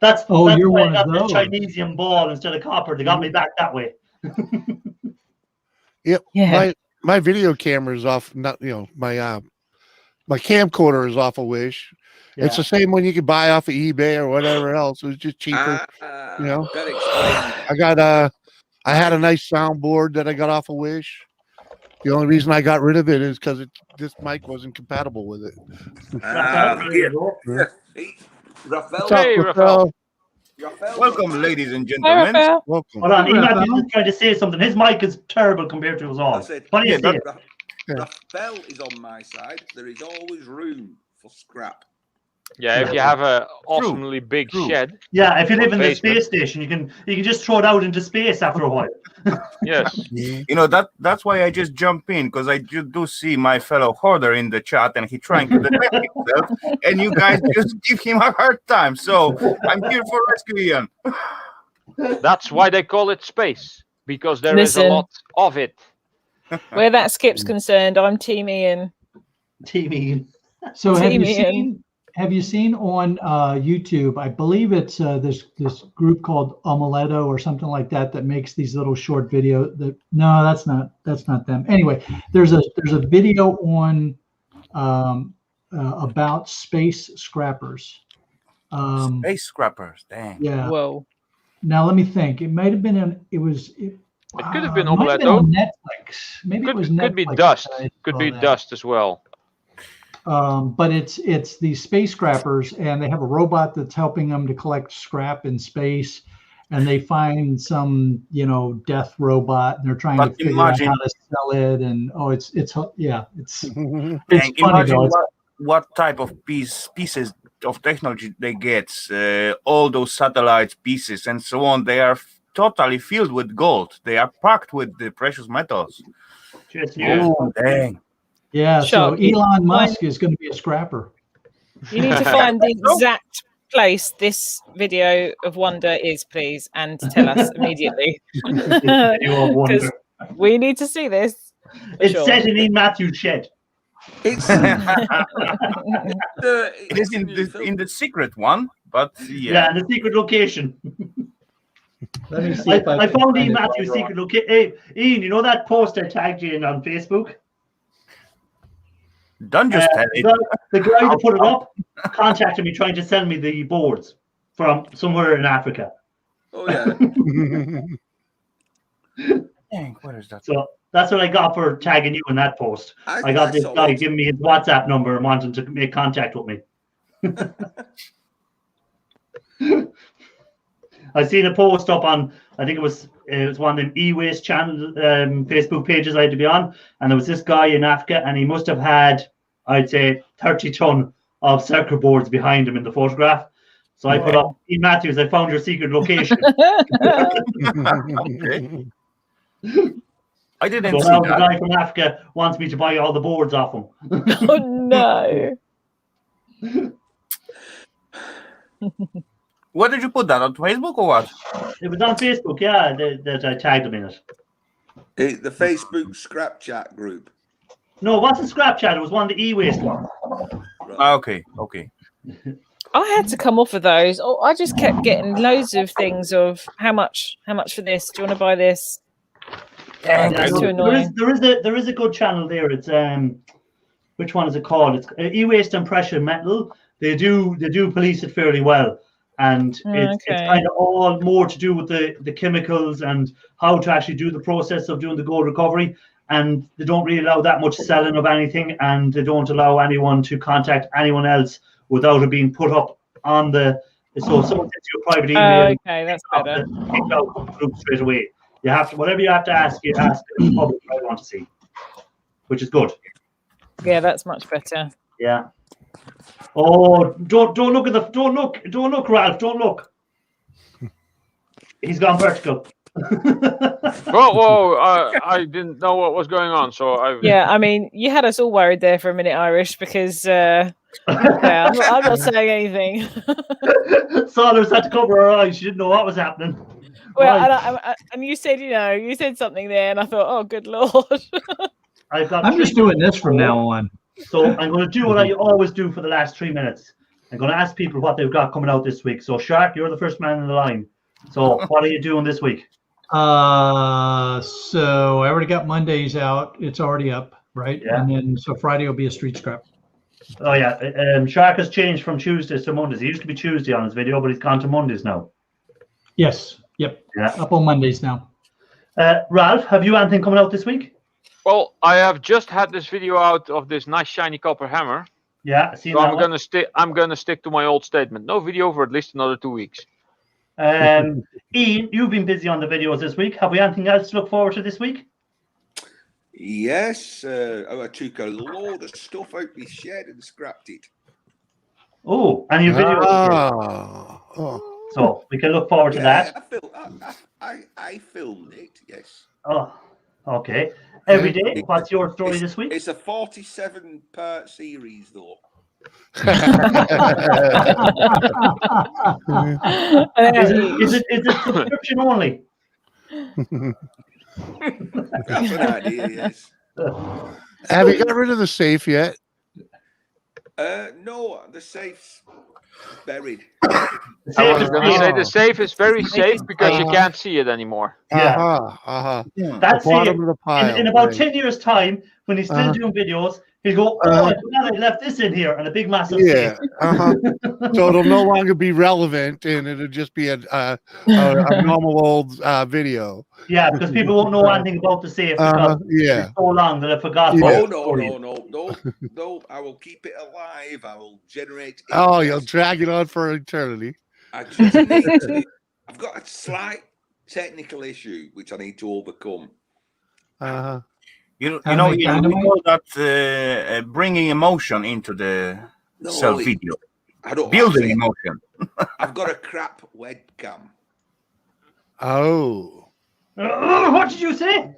that's you're why one I of got the those. Chinesium ball instead of copper. They got me back that way. Yep. Yeah. My video camera is off. Not my camcorder is off of Wish. Yeah. It's the same one you can buy off of eBay or whatever else. It was just cheaper. That I had a nice soundboard that I got off of Wish. The only reason I got rid of it is because this mic wasn't compatible with it. Raphael. Hey, Raphael. Welcome, ladies and gentlemen. Welcome. Hold on, Matthew is trying to say something. His mic is terrible compared to us all. What do you say? Raphael is on my side. There is always room for scrap. Yeah, if you have a awesomely big shed. Yeah, if you live in the basement. space station, you can just throw it out into space after a while. Yes. You know that's why I just jump in, because I do see my fellow hoarder in the chat and he trying to defend himself, and you guys just give him a hard time. So I'm here for rescue him. That's why they call it space, because there is a lot of it. Where that skip's concerned, I'm Team Ian. Team Ian. So Team Ian. have you seen on YouTube? I believe it's this group called Omeletto or something like that makes these little short videos. No, that's not them. Anyway, there's a video on about space scrappers. Space scrappers, dang. Yeah. Whoa. Now let me think. It might have been it could have been might have been Omeletto. on Netflix. Maybe it was Netflix. Could be Dust. that I Could saw be that. Dust as well. But it's these space scrappers, and they have a robot that's helping them to collect scrap in space, and they find some death robot, and they're trying to figure out how to sell it. And it's funny imagine though. what type of pieces of technology they get. All those satellites pieces and so on. They are totally filled with gold. They are packed with the precious metals. Oh, dang. Yeah, so Sure. Elon Musk is going to be a scrapper. You need to find the exact place this video of wonder is, please, and tell us immediately. Video of wonder. 'Cause we need to see this. It's sure. set in Ian Matthews' shed. It's It is in the secret one, but Yeah, in the secret location. Let me see if I can found find Ian it Matthews' later on. secret location. Hey, Ian, you know that post I tagged you in on Facebook? don't just tell it. The guy that put it up contacted me trying to sell me the boards from somewhere in Africa. oh yeah. Dang, where is that? So that's what I got for tagging you in that post. I got this saw guy it. giving me his WhatsApp number and wanting to make contact with me. I seen a post up on, I think it was one of them e-waste channel Facebook pages I had to be on, and there was this guy in Africa, and he must have had, I'd say, 30 ton of circuit boards behind him in the photograph. So I put up, Ian Matthews, I found your secret location. Okay. I didn't So see now the that. guy from Africa wants me to buy all the boards off him. Oh no. Where did you put that, on Facebook or what? It was on Facebook, yeah, that I tagged him in it. The Facebook scrap chat group. No, it wasn't Scrap Chat, it was one of the e-waste ones. Okay. I had to come off of those. Oh, I just kept getting loads of things of how much for this? Do you want to buy this? Yeah, It's so too annoying. there is a good channel there. It's which one is it called? It's e-waste and precious metal. They do police it fairly well, and it's kind of all more to do with the chemicals and how to actually do the process of doing the gold recovery. And they don't really allow that much selling of anything, and they don't allow anyone to contact anyone else without it being put up on the. So if someone sends you a private email, Okay, that's better. kicked out the group straight away. You have to, whatever you have to ask, you ask the public what I want to see, which is good. Yeah, that's much better. Yeah. Oh, don't look at the don't look, Ralph, don't look. He's gone vertical. Whoa! I didn't know what was going on, so I. Yeah, I mean, you had us all worried there for a minute, Irish, because yeah, I'm not saying anything. Saunders had to cover her eyes. She didn't know what was happening. Well, Right. and you said, you said something there, and I thought, oh, good lord. I'm just doing this from now on. So I'm going to do what I always do for the last 3 minutes. I'm going to ask people what they've got coming out this week. So Shark, you're the first man in the line. So what are you doing this week? So I already got Mondays out. It's already up, right? Yeah. And then so Friday will be a street scrap. Oh yeah, Shark has changed from Tuesdays to Mondays. He used to be Tuesday on his video, but he's gone to Mondays now. Yes. Yep. Yeah. Up on Mondays now. Ralph, have you anything coming out this week? Well, I have just had this video out of this nice shiny copper hammer. Yeah, see So that I'm one? gonna stick to my old statement. No video for at least another 2 weeks. Ian, you've been busy on the videos this week. Have we anything else to look forward to this week? Yes, I took a load of stuff out my shed and scrapped it. Oh, and your videos. Oh. So we can look forward to that. I filmed it, yes. Oh, okay. Every day. What's your story this week? It's a 47-part series, though. Is it subscription only? That's an idea, yes. Have you got rid of the safe yet? No, the safe's buried. I was going to say the safe is very safe because you can't see it anymore. Yeah. That's The bottom it. of the pile. In about right. 10 years' time, when he's still doing videos, he'll go, oh, I forgot I left this in here, and a big massive Yeah. safe. So it'll no longer be relevant, and it'll just be a normal old video. Yeah, because people won't know anything about the safe because it's so long that I forgot. Yeah. No. I will keep it alive. I will generate. Oh, you'll drag it on for eternity. I just need to. I've got a slight technical issue which I need to overcome. You know that bringing emotion into the self video. I don't building emotion. I've got a crap webcam. Oh. What did you say?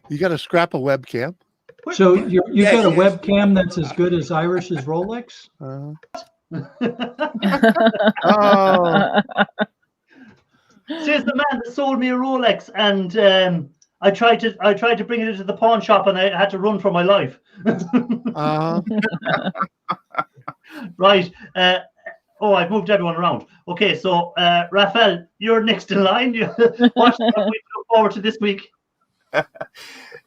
You got to scrap a webcam? So you've got a webcam that's as good as Irish's Rolex? Oh. Says the man that sold me a Rolex, and I tried to bring it into the pawn shop, and I had to run for my life. Right. I've moved everyone around. Okay, so Raphael, you're next in line. What we look forward to this week?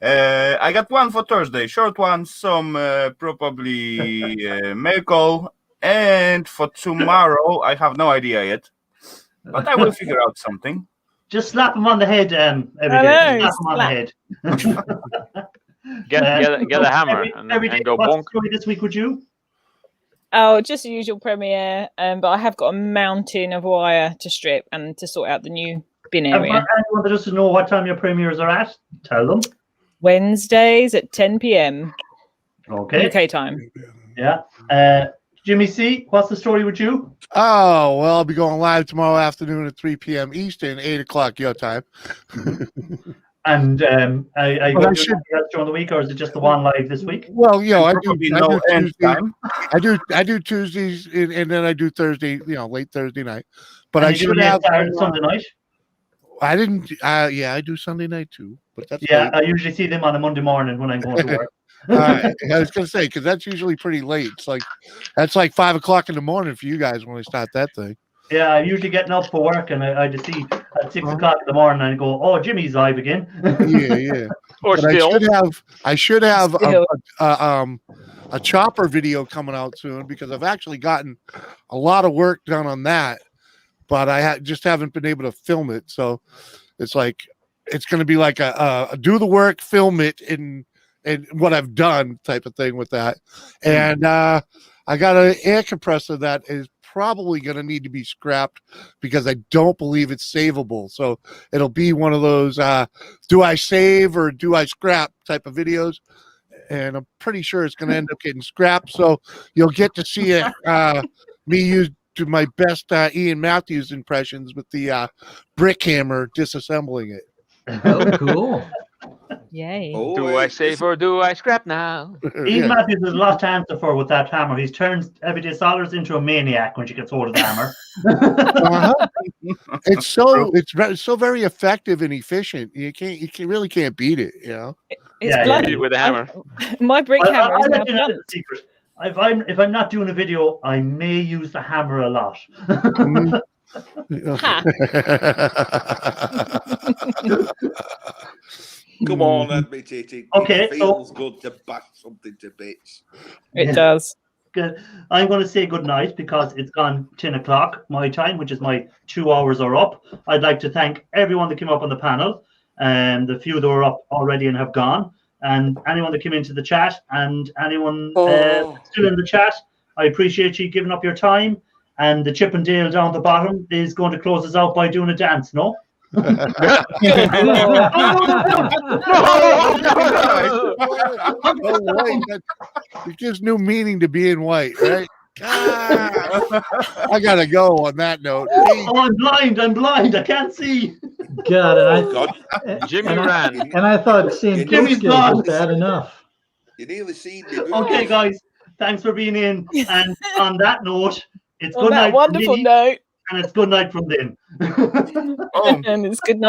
I got one for Thursday, short one, some probably mail call, and for tomorrow I have no idea yet, but I will figure out something. Just slap him on the head every day. Slap him on the head. Get a hammer and go bonk. Story this week, would you? Oh, just the usual Premiere, but I have got a mountain of wire to strip and to sort out the new bin area. Anyone that doesn't know what time your premieres are at, tell them. Wednesdays at 10 p.m. Okay. UK time. Yeah. Jimmy C, what's the story with you? Oh, well, I'll be going live tomorrow afternoon at 3 p.m. Eastern, 8 o'clock your time. And I go during the week, or is it just the one live this week? Well, I do Tuesdays, and then I do Thursday, late Thursday night. But I should have Sunday night. I didn't. I do Sunday night too. But that's late. I usually see them on a Monday morning when I'm going to work. I was gonna say, because that's usually pretty late. That's like 5 o'clock in the morning for you guys when I start that thing. Yeah, I'm usually getting up for work, and I just see at 6 o'clock in the morning, and I go, "Oh, Jimmy's live again." Yeah. Or still, I should have a chopper video coming out soon, because I've actually gotten a lot of work done on that, but I just haven't been able to film it. So it's like it's going to be like a do the work, film it, and what I've done type of thing with that. And I got an air compressor that is probably going to need to be scrapped because I don't believe it's savable. So it'll be one of those do I save or do I scrap type of videos, and I'm pretty sure it's going to end up getting scrapped. So you'll get to see it me use to my best Ian Matthews impressions with the brick hammer disassembling it. Oh, cool. Yay. Do I save or do I scrap now? Ian Matthews has a lot to answer for with that hammer. He's turned Everyday Soliders into a maniac when she gets hold of the hammer. It's so very effective and efficient. You really can't beat it. It's beat it with a hammer. My brick hammer is now blunt. Secret. If I'm not doing a video, I may use the hammer a lot. Come on, admit it. Okay, it feels good to bash something to bits. It does. Good. I'm going to say good night because it's gone 10 o'clock my time, which is my 2 hours are up. I'd like to thank everyone that came up on the panel, and the few that were up already and have gone, and anyone that came into the chat, and anyone still in the chat. I appreciate you giving up your time. And the Chip and Dale down the bottom is going to close us out by doing a dance, no? It gives new meaning to being white, right? I gotta go on that note. Oh, I'm blind. I can't see. God, Jimmy ran. And I thought seeing Jimmy's was bad enough. You nearly seen me. Okay, guys, thanks for being in. And on that note, it's On good that night. wonderful note. and it's good night from then. Oh. And it's good night.